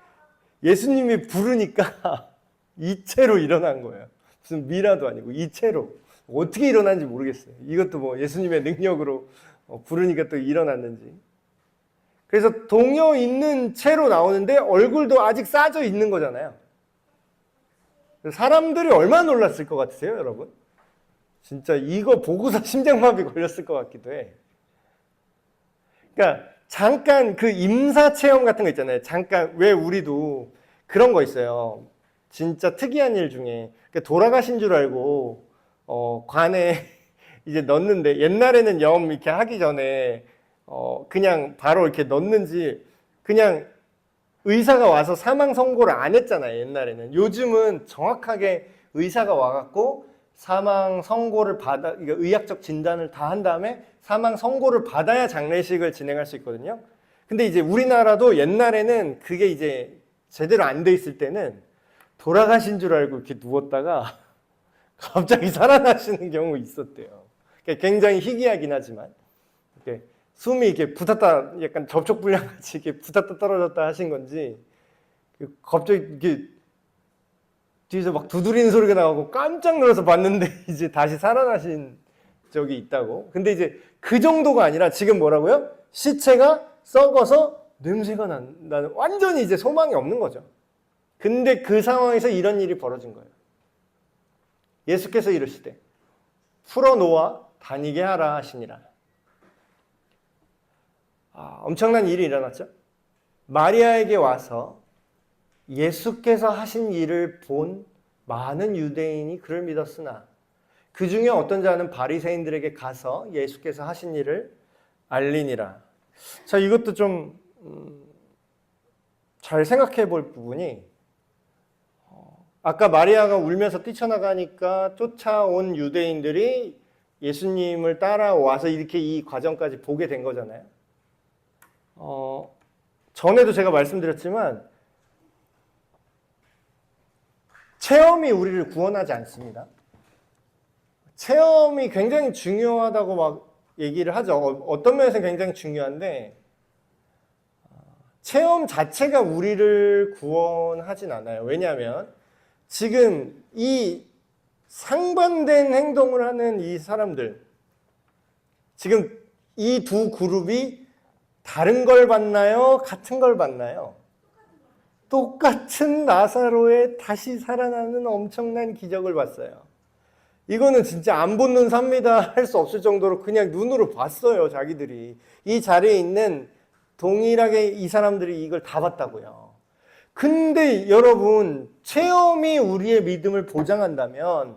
예수님이 부르니까 이체로 일어난 거예요. 무슨 미라도 아니고 이체로. 어떻게 일어났는지 모르겠어요. 이것도 뭐 예수님의 능력으로 부르니까 또 일어났는지. 그래서 동여 있는 채로 나오는데 얼굴도 아직 싸져 있는 거잖아요. 사람들이 얼마나 놀랐을 것 같으세요, 여러분? 진짜 이거 보고서 심장마비 걸렸을 것 같기도 해. 그러니까 잠깐 그 임사 체험 같은 거 있잖아요. 잠깐 왜 우리도 그런 거 있어요. 진짜 특이한 일 중에 돌아가신 줄 알고 관에 이제 넣는데 옛날에는 염 이렇게 하기 전에 그냥 바로 이렇게 넣는지 그냥 의사가 와서 사망 선고를 안 했잖아요. 옛날에는. 요즘은 정확하게 의사가 와갖고 사망 선고를 그러니까 의학적 진단을 다 한 다음에 사망 선고를 받아야 장례식을 진행할 수 있거든요. 근데 이제 우리나라도 옛날에는 그게 이제 제대로 안 돼 있을 때는 돌아가신 줄 알고 이렇게 누웠다가 갑자기 살아나시는 경우 있었대요. 굉장히 희귀하긴 하지만 이렇게 숨이 이렇게 붙었다 약간 접촉불량 같이 이렇게 붙었다 떨어졌다 하신 건지 갑자기 이렇게 뒤에서 막 두드리는 소리가 나오고 깜짝 놀라서 봤는데 이제 다시 살아나신 적이 있다고. 근데 이제 그 정도가 아니라 지금 뭐라고요? 시체가 썩어서 냄새가 나는 완전히 이제 소망이 없는 거죠. 근데 그 상황에서 이런 일이 벌어진 거예요. 예수께서 이르시되 풀어놓아 다니게 하라 하시니라. 엄청난 일이 일어났죠. 마리아에게 와서 예수께서 하신 일을 본 많은 유대인이 그를 믿었으나 그 중에 어떤 자는 바리새인들에게 가서 예수께서 하신 일을 알리니라. 자, 이것도 좀 잘 생각해 볼 부분이 아까 마리아가 울면서 뛰쳐나가니까 쫓아온 유대인들이 예수님을 따라와서 이렇게 이 과정까지 보게 된 거잖아요. 전에도 제가 말씀드렸지만 체험이 우리를 구원하지 않습니다. 체험이 굉장히 중요하다고 막 얘기를 하죠. 어떤 면에서 굉장히 중요한데 체험 자체가 우리를 구원하진 않아요. 왜냐하면 지금 이 상반된 행동을 하는 이 사람들, 지금 이 두 그룹이 다른 걸 봤나요? 같은 걸 봤나요? 똑같은 나사로의 다시 살아나는 엄청난 기적을 봤어요. 이거는 진짜 안 본 눈 삽니다 할 수 없을 정도로 그냥 눈으로 봤어요, 자기들이. 이 자리에 있는 동일하게 이 사람들이 이걸 다 봤다고요. 근데 여러분, 체험이 우리의 믿음을 보장한다면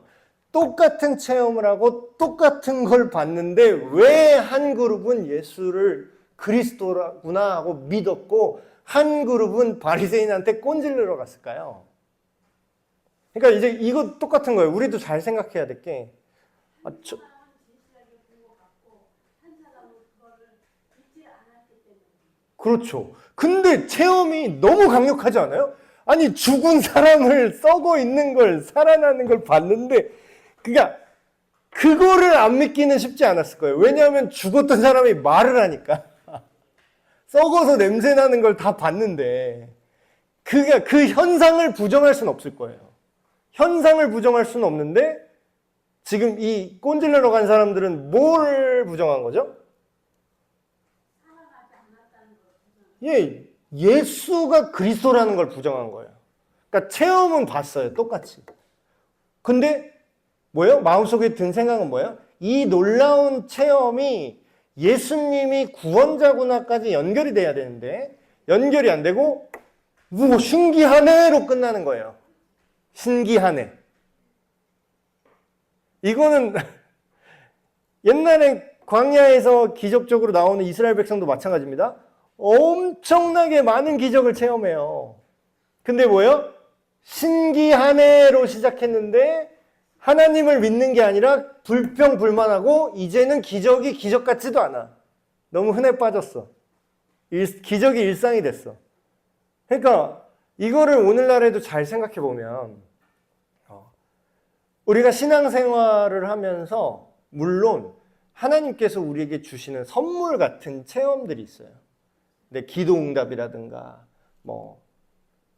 똑같은 체험을 하고 똑같은 걸 봤는데 왜 한 그룹은 예수를 그리스도구나 하고 믿었고 한 그룹은 바리새인한테 꼰질르러 갔을까요? 그러니까 이제 이거 똑같은 거예요. 우리도 잘 생각해야 될 게, 그렇죠. 근데 체험이 너무 강력하지 않아요? 아니, 죽은 사람을 썩어 있는 걸, 살아나는 걸 봤는데, 그러니까 그거를 안 믿기는 쉽지 않았을 거예요. 왜냐하면 죽었던 사람이 말을 하니까. 썩어서 냄새 나는 걸 다 봤는데, 그 현상을 부정할 수는 없을 거예요. 현상을 부정할 수는 없는데, 지금 이 꼰질러러 간 사람들은 뭘 부정한 거죠? 예, 예수가 그리스도라는 걸 부정한 거예요. 그러니까 체험은 봤어요, 똑같이. 근데 뭐예요? 마음속에 든 생각은 뭐예요? 이 놀라운 체험이 예수님이 구원자구나까지 연결이 돼야 되는데 연결이 안 되고 뭐 신기하네로 끝나는 거예요. 신기하네. 이거는 옛날에 광야에서 기적적으로 나오는 이스라엘 백성도 마찬가지입니다. 엄청나게 많은 기적을 체험해요. 근데 뭐예요? 신기하네로 시작했는데 하나님을 믿는 게 아니라 불평불만하고 이제는 기적이 기적 같지도 않아. 너무 흔해 빠졌어. 기적이 일상이 됐어. 그러니까 이거를 오늘날에도 잘 생각해 보면 우리가 신앙생활을 하면서 물론 하나님께서 우리에게 주시는 선물 같은 체험들이 있어요. 근데 기도응답이라든가 뭐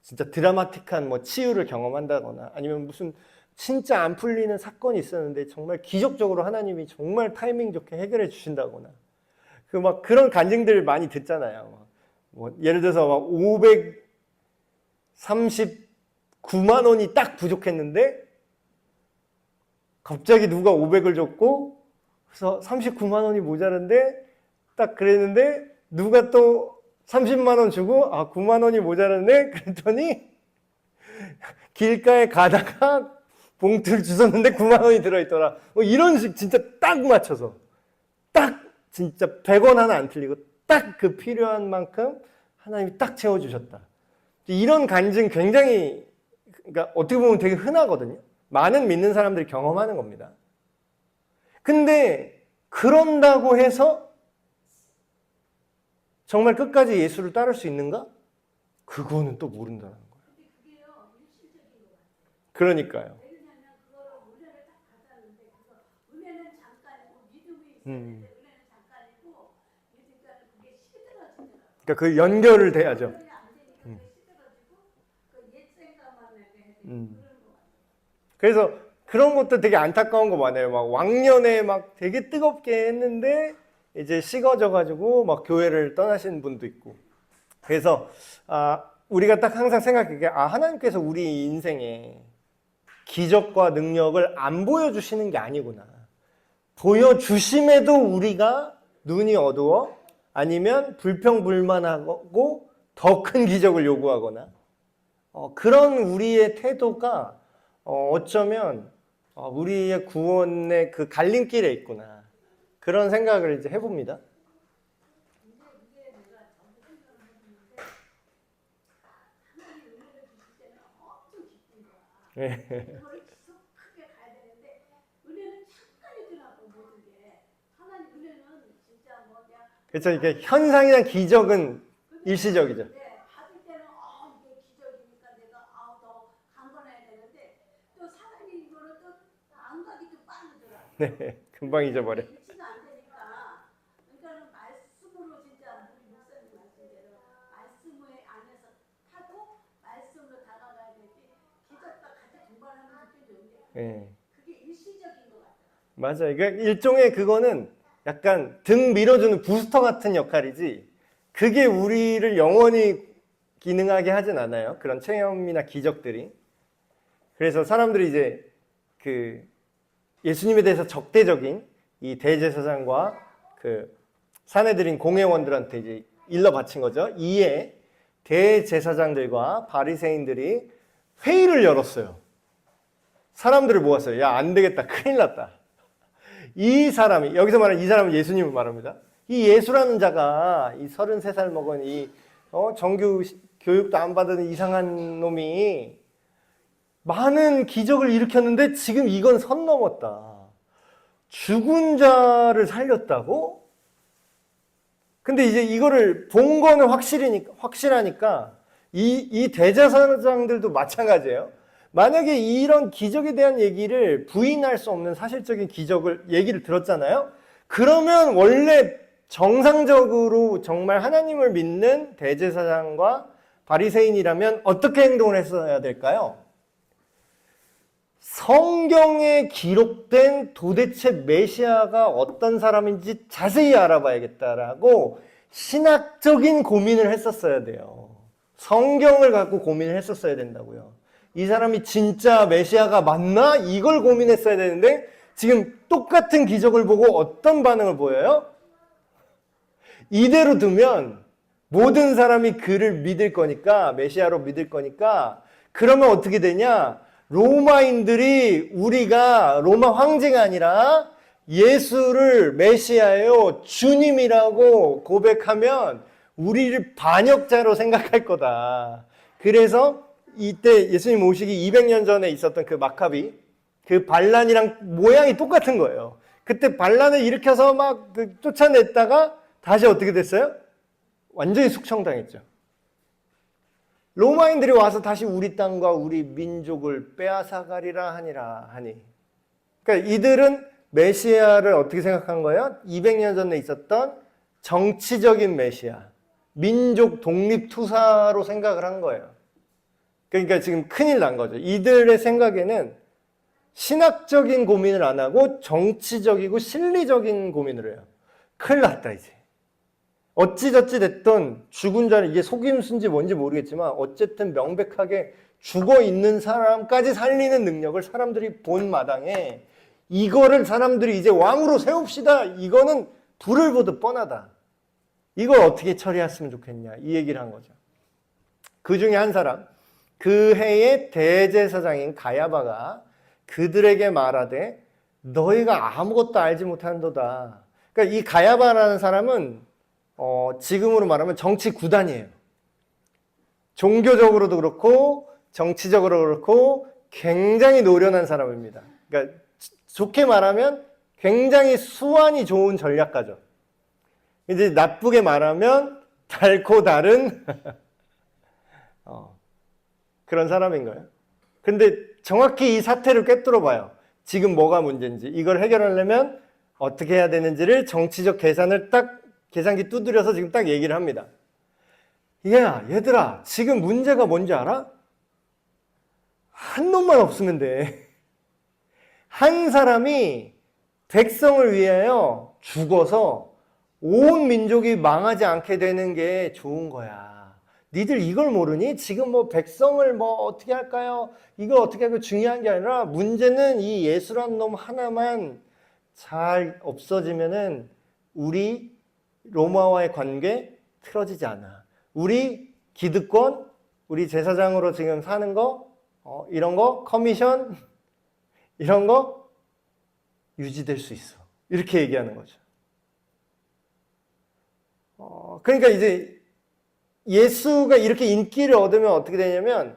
진짜 드라마틱한 뭐 치유를 경험한다거나 아니면 무슨 진짜 안 풀리는 사건이 있었는데 정말 기적적으로 하나님이 정말 타이밍 좋게 해결해 주신다거나 그 막 그런 간증들 많이 듣잖아요. 뭐 예를 들어서 막 539만 원이 딱 부족했는데 갑자기 누가 500을 줬고 그래서 39만 원이 모자란데 딱 그랬는데 누가 또 30만 원 주고 9만 원이 모자랐네 그랬더니 길가에 가다가 봉투를 주셨는데 9만 원이 들어있더라. 뭐 이런 식 진짜 딱 맞춰서 딱 진짜 100원 하나 안 틀리고 딱 그 필요한 만큼 하나님이 딱 채워주셨다. 이런 간증 굉장히 그러니까 어떻게 보면 되게 흔하거든요. 많은 믿는 사람들이 경험하는 겁니다. 근데 그런다고 해서 정말 끝까지 예수를 따를 수 있는가? 그거는 또 모른다는 거예요. 그러니까요. 그러니까 그 연결을 돼야죠. 그래서 그런 것도 되게 안타까운 거 많아요. 막 왕년에 막 되게 뜨겁게 했는데 이제 식어져가지고 막 교회를 떠나신 분도 있고. 그래서 우리가 딱 항상 생각해 게 하나님께서 우리 인생에 기적과 능력을 안 보여주시는 게 아니구나. 보여주심에도 우리가 눈이 어두워 아니면 불평불만하고 더 큰 기적을 요구하거나 그런 우리의 태도가 어쩌면 우리의 구원의 그 갈림길에 있구나. 그런 생각을 이제 해봅니다. 네. 그렇죠. 이게 현상이나 기적은 일시적이죠. 네, 금방 잊어버려. 네. 맞아요. 그러니까 일종의 그거는 약간 등 밀어주는 부스터 같은 역할이지 그게 우리를 영원히 기능하게 하진 않아요. 그런 체험이나 기적들이. 그래서 사람들이 이제 그 예수님에 대해서 적대적인 이 대제사장과 그 사내들인 공회원들한테 이제 일러 바친 거죠. 이에 대제사장들과 바리새인들이 회의를 열었어요. 사람들을 모았어요. 야, 안 되겠다. 큰일 났다. 이 사람이, 여기서 말하는 이 사람은 예수님을 말합니다. 이 예수라는 자가 이 33살 먹은 이 정규 교육도 안 받은 이상한 놈이 많은 기적을 일으켰는데 지금 이건 선 넘었다. 죽은 자를 살렸다고? 근데 이제 이거를 본 거는 확실하니까 이 대제사장들도 마찬가지예요. 만약에 이런 기적에 대한 얘기를 부인할 수 없는 사실적인 얘기를 들었잖아요. 그러면 원래 정상적으로 정말 하나님을 믿는 대제사장과 바리새인이라면 어떻게 행동을 했어야 될까요? 성경에 기록된 도대체 메시아가 어떤 사람인지 자세히 알아봐야겠다라고 신학적인 고민을 했었어야 돼요. 성경을 갖고 고민을 했었어야 된다고요. 이 사람이 진짜 메시아가 맞나? 이걸 고민했어야 되는데 지금 똑같은 기적을 보고 어떤 반응을 보여요? 이대로 두면 모든 사람이 그를 믿을 거니까, 메시아로 믿을 거니까, 그러면 어떻게 되냐? 로마인들이 우리가 로마 황제가 아니라 예수를 메시아예요, 주님이라고 고백하면 우리를 반역자로 생각할 거다. 그래서 이때 예수님 오시기 200년 전에 있었던 그 마카비, 그 반란이랑 모양이 똑같은 거예요. 그때 반란을 일으켜서 막 쫓아냈다가 다시 어떻게 됐어요? 완전히 숙청당했죠. 로마인들이 와서 다시 우리 땅과 우리 민족을 빼앗아가리라 하니. 그러니까 이들은 메시아를 어떻게 생각한 거예요? 200년 전에 있었던 정치적인 메시아, 민족 독립투사로 생각을 한 거예요. 그러니까 지금 큰일 난 거죠. 이들의 생각에는 신학적인 고민을 안 하고 정치적이고 실리적인 고민을 해요. 큰일 났다 이제. 어찌저찌 됐던 죽은 자는 이게 속임수인지 뭔지 모르겠지만 어쨌든 명백하게 죽어있는 사람까지 살리는 능력을 사람들이 본 마당에 이거를 사람들이 이제 왕으로 세웁시다. 이거는 불을 보듯 뻔하다. 이걸 어떻게 처리했으면 좋겠냐. 이 얘기를 한 거죠. 그 중에 한 사람, 그 해의 대제사장인 가야바가 그들에게 말하되 너희가 아무것도 알지 못한도다. 그러니까 이 가야바라는 사람은 지금으로 말하면 정치 구단이에요. 종교적으로도 그렇고 정치적으로 그렇고 굉장히 노련한 사람입니다. 그러니까 좋게 말하면 굉장히 수완이 좋은 전략가죠. 이제 나쁘게 말하면 달고 다른 그런 사람인 거예요. 근데 정확히 이 사태를 꿰뚫어 봐요. 지금 뭐가 문제인지, 이걸 해결하려면 어떻게 해야 되는지를 정치적 계산을 딱 계산기 두드려서 지금 딱 얘기를 합니다. 야, 얘들아, 지금 문제가 뭔지 알아? 한 놈만 없으면 돼. 한 사람이 백성을 위하여 죽어서 온 민족이 망하지 않게 되는 게 좋은 거야. 니들 이걸 모르니? 지금 뭐 백성을 뭐 어떻게 할까요? 이걸 어떻게 하고 중요한 게 아니라 문제는 이 예수란 놈 하나만 잘 없어지면은 우리 로마와의 관계 틀어지지 않아. 우리 기득권, 우리 제사장으로 지금 사는 거, 이런 거, 커미션, 이런 거 유지될 수 있어. 이렇게 얘기하는 거죠. 그러니까 이제 예수가 이렇게 인기를 얻으면 어떻게 되냐면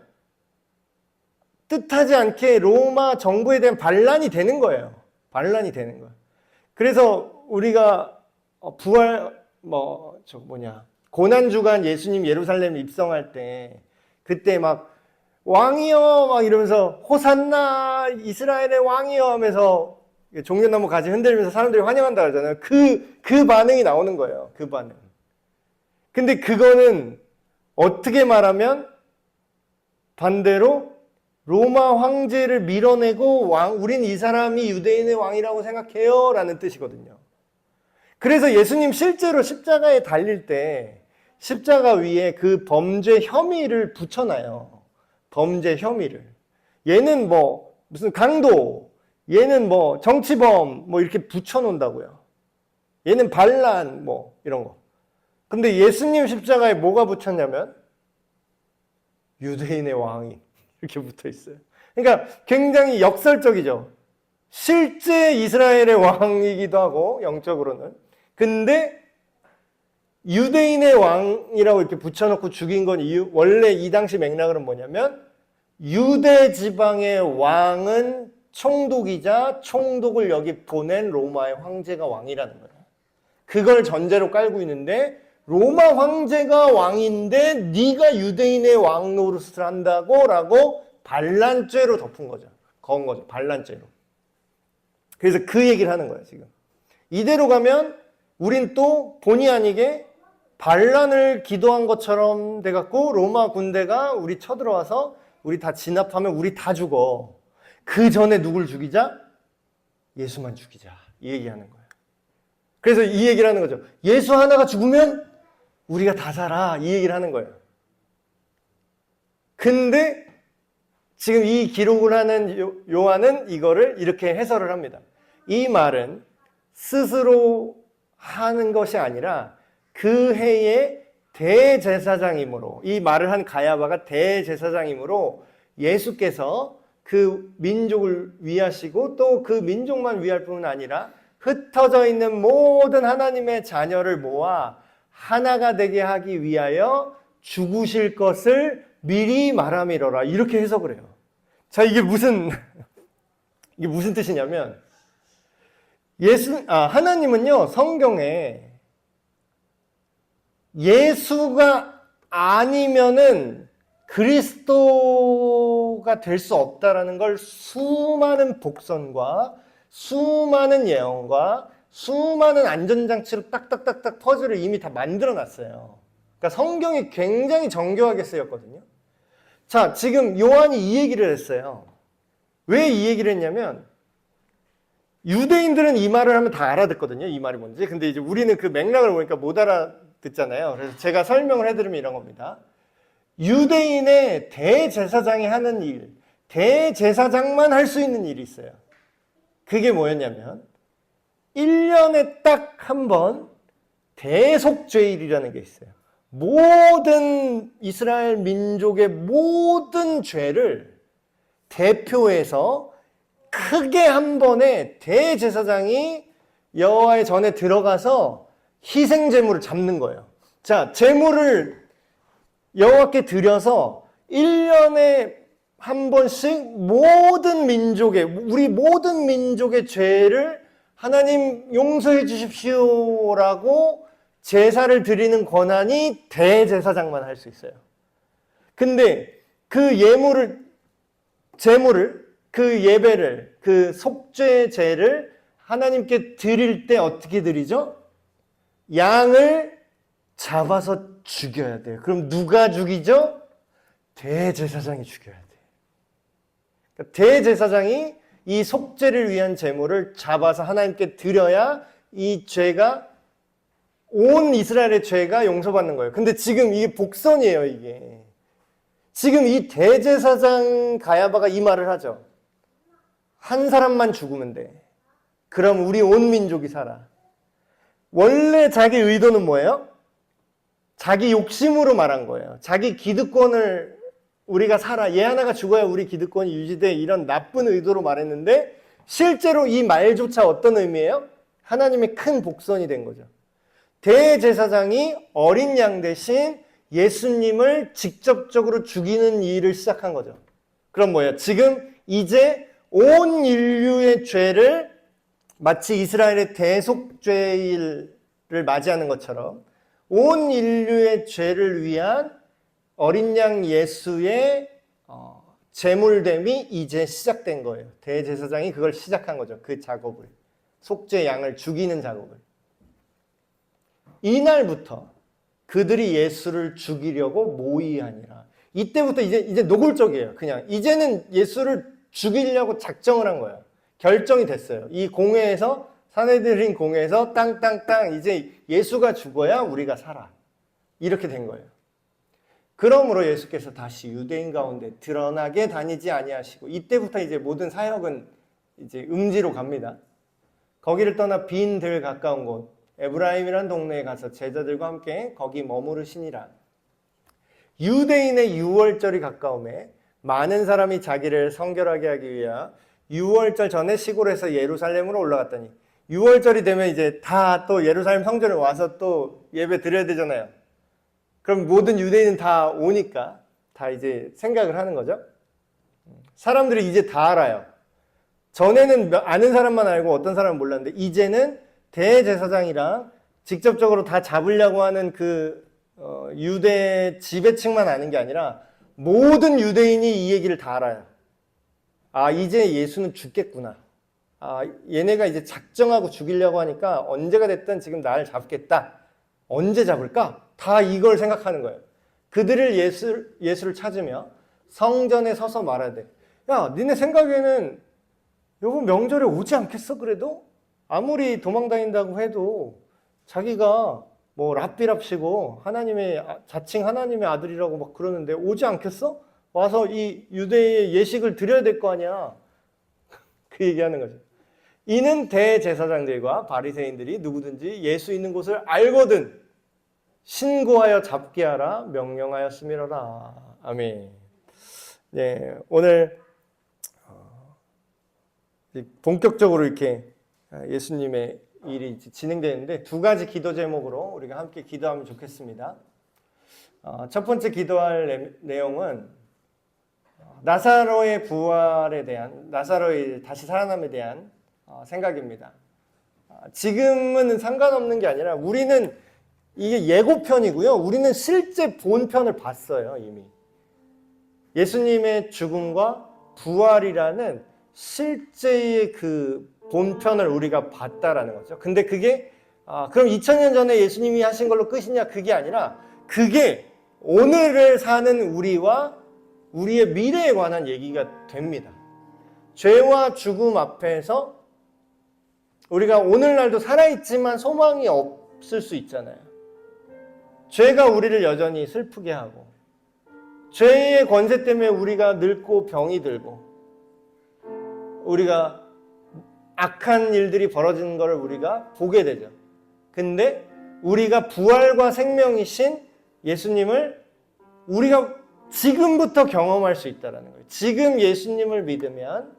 뜻하지 않게 로마 정부에 대한 반란이 되는 거예요. 반란이 되는 거예요. 그래서 우리가 고난주간 예수님 예루살렘 입성할 때 그때 막 왕이여 막 이러면서 호산나 이스라엘의 왕이여 하면서 종려나무 가지 흔들면서 사람들이 환영한다 그러잖아요. 그 반응이 나오는 거예요. 그 반응. 근데 그거는 어떻게 말하면 반대로 로마 황제를 밀어내고 우린 이 사람이 유대인의 왕이라고 생각해요 라는 뜻이거든요. 그래서 예수님 실제로 십자가에 달릴 때 십자가 위에 그 범죄 혐의를 붙여놔요. 범죄 혐의를. 얘는 뭐 무슨 강도, 얘는 뭐 정치범 뭐 이렇게 붙여놓는다고요. 얘는 반란 뭐 이런 거. 근데 예수님 십자가에 뭐가 붙였냐면 유대인의 왕이 이렇게 붙어 있어요. 그러니까 굉장히 역설적이죠. 실제 이스라엘의 왕이기도 하고 영적으로는. 근데 유대인의 왕이라고 이렇게 붙여놓고 죽인 건 원래 이 당시 맥락은 뭐냐면 유대 지방의 왕은 총독이자 총독을 여기 보낸 로마의 황제가 왕이라는 거예요. 그걸 전제로 깔고 있는데 로마 황제가 왕인데 네가 유대인의 왕 노릇을 한다고 라고 반란죄로 덮은 거죠. 거은 거죠. 반란죄로. 그래서 그 얘기를 하는 거예요. 지금. 이대로 가면 우린 또 본의 아니게 반란을 기도한 것처럼 돼갖고 로마 군대가 우리 쳐들어와서 우리 다 진압하면 우리 다 죽어. 그 전에 누굴 죽이자? 예수만 죽이자. 이 얘기하는 거예요. 그래서 이 얘기를 하는 거죠. 예수 하나가 죽으면 우리가 다 살아. 이 얘기를 하는 거예요. 근데 지금 이 기록을 하는 요한은 이거를 이렇게 해설을 합니다. 이 말은 스스로 하는 것이 아니라 그 해의 대제사장이므로, 이 말을 한 가야바가 대제사장이므로 예수께서 그 민족을 위하시고 또 그 민족만 위할 뿐 아니라 흩어져 있는 모든 하나님의 자녀를 모아 하나가 되게 하기 위하여 죽으실 것을 미리 말함이로라. 이렇게 해석을 해요. 자, 이게 무슨 뜻이냐면 하나님은요, 성경에 예수가 아니면은 그리스도가 될 수 없다라는 걸 수많은 복선과 수많은 예언과 수많은 안전장치로 딱딱딱딱 퍼즐을 이미 다 만들어 놨어요. 그러니까 성경이 굉장히 정교하게 쓰였거든요. 자, 지금 요한이 이 얘기를 했어요. 왜 이 얘기를 했냐면 유대인들은 이 말을 하면 다 알아듣거든요. 이 말이 뭔지. 근데 이제 우리는 그 맥락을 보니까 못 알아듣잖아요. 그래서 제가 설명을 해드리면 이런 겁니다. 유대인의 대제사장이 하는 일, 대제사장만 할 수 있는 일이 있어요. 그게 뭐였냐면 1년에 딱 한 번 대속죄일이라는 게 있어요. 모든 이스라엘 민족의 모든 죄를 대표해서 크게 한 번에 대제사장이 여호와의 전에 들어가서 희생 제물을 잡는 거예요. 자, 제물을 여호와께 드려서 1년에 한 번씩 우리 모든 민족의 죄를 하나님 용서해 주십시오라고 제사를 드리는 권한이 대제사장만 할 수 있어요. 근데 그 제물을, 그 예배를, 그 속죄제를 하나님께 드릴 때 어떻게 드리죠? 양을 잡아서 죽여야 돼요. 그럼 누가 죽이죠? 대제사장이 죽여야 돼요. 그러니까 대제사장이 이 속죄를 위한 제물을 잡아서 하나님께 드려야 이 죄가, 온 이스라엘의 죄가 용서받는 거예요. 근데 지금 이게 복선이에요, 이게. 지금 이 대제사장 가야바가 이 말을 하죠. 한 사람만 죽으면 돼. 그럼 우리 온 민족이 살아. 원래 자기 의도는 뭐예요? 자기 욕심으로 말한 거예요. 자기 기득권을 우리가 살아. 얘 하나가 죽어야 우리 기득권이 유지돼. 이런 나쁜 의도로 말했는데 실제로 이 말조차 어떤 의미예요? 하나님의 큰 복선이 된 거죠. 대제사장이 어린 양 대신 예수님을 직접적으로 죽이는 일을 시작한 거죠. 그럼 뭐예요? 지금 이제 온 인류의 죄를 마치 이스라엘의 대속죄일을 맞이하는 것처럼 온 인류의 죄를 위한 어린 양 예수의 제물됨이 이제 시작된 거예요. 대제사장이 그걸 시작한 거죠. 그 작업을. 속죄 양을 죽이는 작업을. 이날부터 그들이 예수를 죽이려고 모의하니라. 이때부터 이제 노골적이에요. 그냥 이제는 예수를 죽이려고 작정을 한 거예요. 결정이 됐어요. 이 공회에서, 산헤드린 공회에서 땅땅땅 이제 예수가 죽어야 우리가 살아. 이렇게 된 거예요. 그러므로 예수께서 다시 유대인 가운데 드러나게 다니지 아니하시고 이때부터 이제 모든 사역은 이제 음지로 갑니다. 거기를 떠나 빈 들 가까운 곳 에브라임이라는 동네에 가서 제자들과 함께 거기 머무르시니라. 유대인의 유월절이 가까움에 많은 사람이 자기를 성결하게 하기 위하여 유월절 전에 시골에서 예루살렘으로 올라갔더니, 유월절이 되면 이제 다 또 예루살렘 성전에 와서 또 예배 드려야 되잖아요. 그럼 모든 유대인은 다 오니까 다 이제 생각을 하는 거죠. 사람들이 이제 다 알아요. 전에는 아는 사람만 알고 어떤 사람은 몰랐는데, 이제는 대제사장이랑 직접적으로 다 잡으려고 하는 그 유대 지배층만 아는 게 아니라 모든 유대인이 이 얘기를 다 알아요. 아, 이제 예수는 죽겠구나. 아, 얘네가 이제 작정하고 죽이려고 하니까 언제가 됐든 지금 나를 잡겠다. 언제 잡을까? 다 이걸 생각하는 거예요. 그들을 예수를 찾으며 성전에 서서 말하되, 야, 니네 생각에는 요번 명절에 오지 않겠어? 그래도 아무리 도망다닌다고 해도 자기가 뭐 랍비랍시고 하나님의 자칭 하나님의 아들이라고 막 그러는데 오지 않겠어? 와서 이 유대의 예식을 드려야 될 거 아니야. 그 얘기하는 거죠. 이는 대제사장들과 바리새인들이 누구든지 예수 있는 곳을 알거든 신고하여 잡게 하라 명령하였음이로라. 아멘. 네, 오늘 본격적으로 이렇게 예수님의 일이 진행되는데 두 가지 기도 제목으로 우리가 함께 기도하면 좋겠습니다. 첫 번째 기도할 내용은 나사로의 부활에 대한, 나사로의 다시 살아남에 대한 생각입니다. 지금은 상관없는 게 아니라 우리는 이게 예고편이고요. 우리는 실제 본편을 봤어요, 이미. 예수님의 죽음과 부활이라는 실제의 그 본편을 우리가 봤다라는 거죠. 근데 그게 그럼 2000년 전에 예수님이 하신 걸로 끝이냐? 그게 아니라 그게 오늘을 사는 우리와 우리의 미래에 관한 얘기가 됩니다. 죄와 죽음 앞에서 우리가 오늘날도 살아있지만 소망이 없을 수 있잖아요. 죄가 우리를 여전히 슬프게 하고 죄의 권세 때문에 우리가 늙고 병이 들고 우리가 악한 일들이 벌어지는 것을 우리가 보게 되죠. 근데 우리가 부활과 생명이신 예수님을 우리가 지금부터 경험할 수 있다는 거예요. 지금 예수님을 믿으면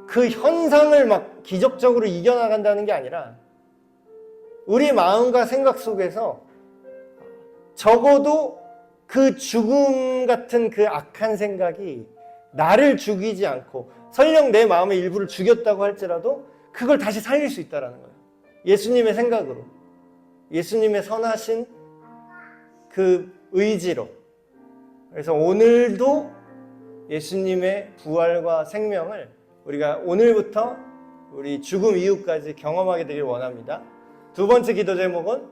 그 현상을 막 기적적으로 이겨나간다는 게 아니라 우리 마음과 생각 속에서 적어도 그 죽음 같은 그 악한 생각이 나를 죽이지 않고 설령 내 마음의 일부를 죽였다고 할지라도 그걸 다시 살릴 수 있다는 거예요. 예수님의 생각으로, 예수님의 선하신 그 의지로. 그래서 오늘도 예수님의 부활과 생명을 우리가 오늘부터 우리 죽음 이후까지 경험하게 되길 원합니다. 두 번째 기도 제목은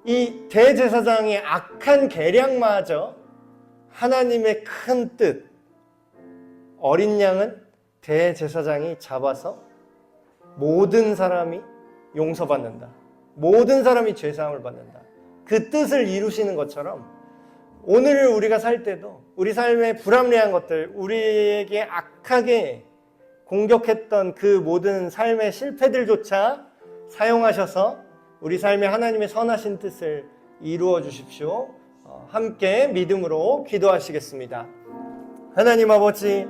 이 대제사장의 악한 계략마저 하나님의 큰 뜻, 어린 양은 대제사장이 잡아서 모든 사람이 용서받는다. 모든 사람이 죄사함을 받는다. 그 뜻을 이루시는 것처럼 오늘 우리가 살 때도 우리 삶의 불합리한 것들, 우리에게 악하게 공격했던 그 모든 삶의 실패들조차 사용하셔서 우리 삶에 하나님의 선하신 뜻을 이루어 주십시오. 함께 믿음으로 기도하시겠습니다. 하나님 아버지,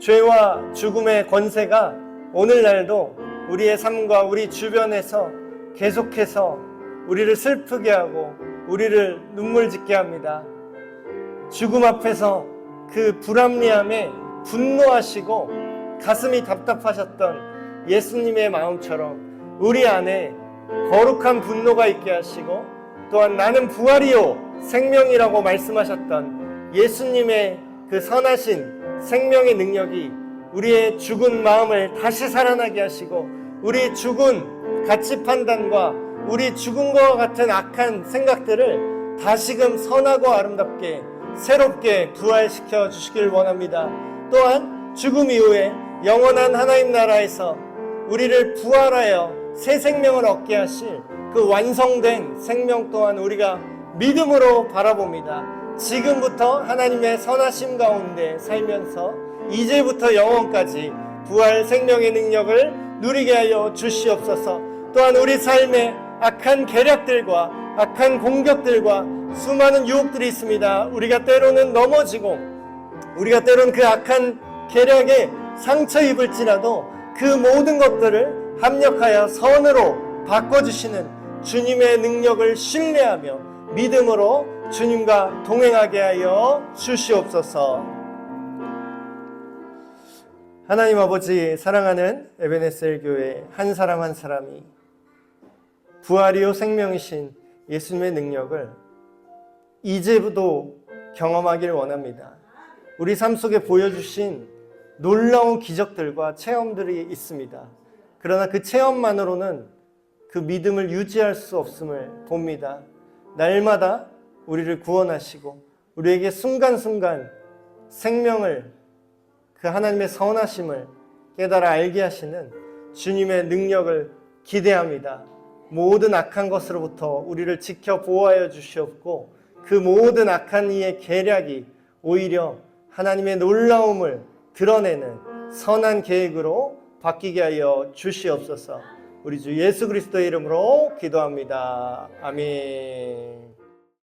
죄와 죽음의 권세가 오늘날도 우리의 삶과 우리 주변에서 계속해서 우리를 슬프게 하고 우리를 눈물 짓게 합니다. 죽음 앞에서 그 불합리함에 분노하시고 가슴이 답답하셨던 예수님의 마음처럼 우리 안에 거룩한 분노가 있게 하시고 또한 나는 부활이요 생명이라고 말씀하셨던 예수님의 그 선하신 생명의 능력이 우리의 죽은 마음을 다시 살아나게 하시고 우리 죽은 가치 판단과 우리 죽은 것과 같은 악한 생각들을 다시금 선하고 아름답게 새롭게 부활시켜 주시길 원합니다. 또한 죽음 이후에 영원한 하나님 나라에서 우리를 부활하여 새 생명을 얻게 하실 그 완성된 생명 또한 우리가 믿음으로 바라봅니다. 지금부터 하나님의 선하심 가운데 살면서 이제부터 영원까지 부활 생명의 능력을 누리게 하여 주시옵소서. 또한 우리 삶에 악한 계략들과 악한 공격들과 수많은 유혹들이 있습니다. 우리가 때로는 넘어지고 우리가 때로는 그 악한 계략에 상처 입을지라도 그 모든 것들을 합력하여 선으로 바꿔주시는 주님의 능력을 신뢰하며 믿음으로 주님과 동행하게 하여 주시옵소서. 하나님 아버지, 사랑하는 에베네셀 교회 한 사람 한 사람이 부활이요 생명이신 예수님의 능력을 이제부터 경험하길 원합니다. 우리 삶 속에 보여주신 놀라운 기적들과 체험들이 있습니다. 그러나 그 체험만으로는 그 믿음을 유지할 수 없음을 봅니다. 날마다 우리를 구원하시고 우리에게 순간순간 생명을, 그 하나님의 선하심을 깨달아 알게 하시는 주님의 능력을 기대합니다. 모든 악한 것으로부터 우리를 지켜 보호하여 주시옵고 그 모든 악한 이의 계략이 오히려 하나님의 놀라움을 드러내는 선한 계획으로 바뀌게 하여 주시옵소서. 우리 주 예수 그리스도의 이름으로 기도합니다. 아멘.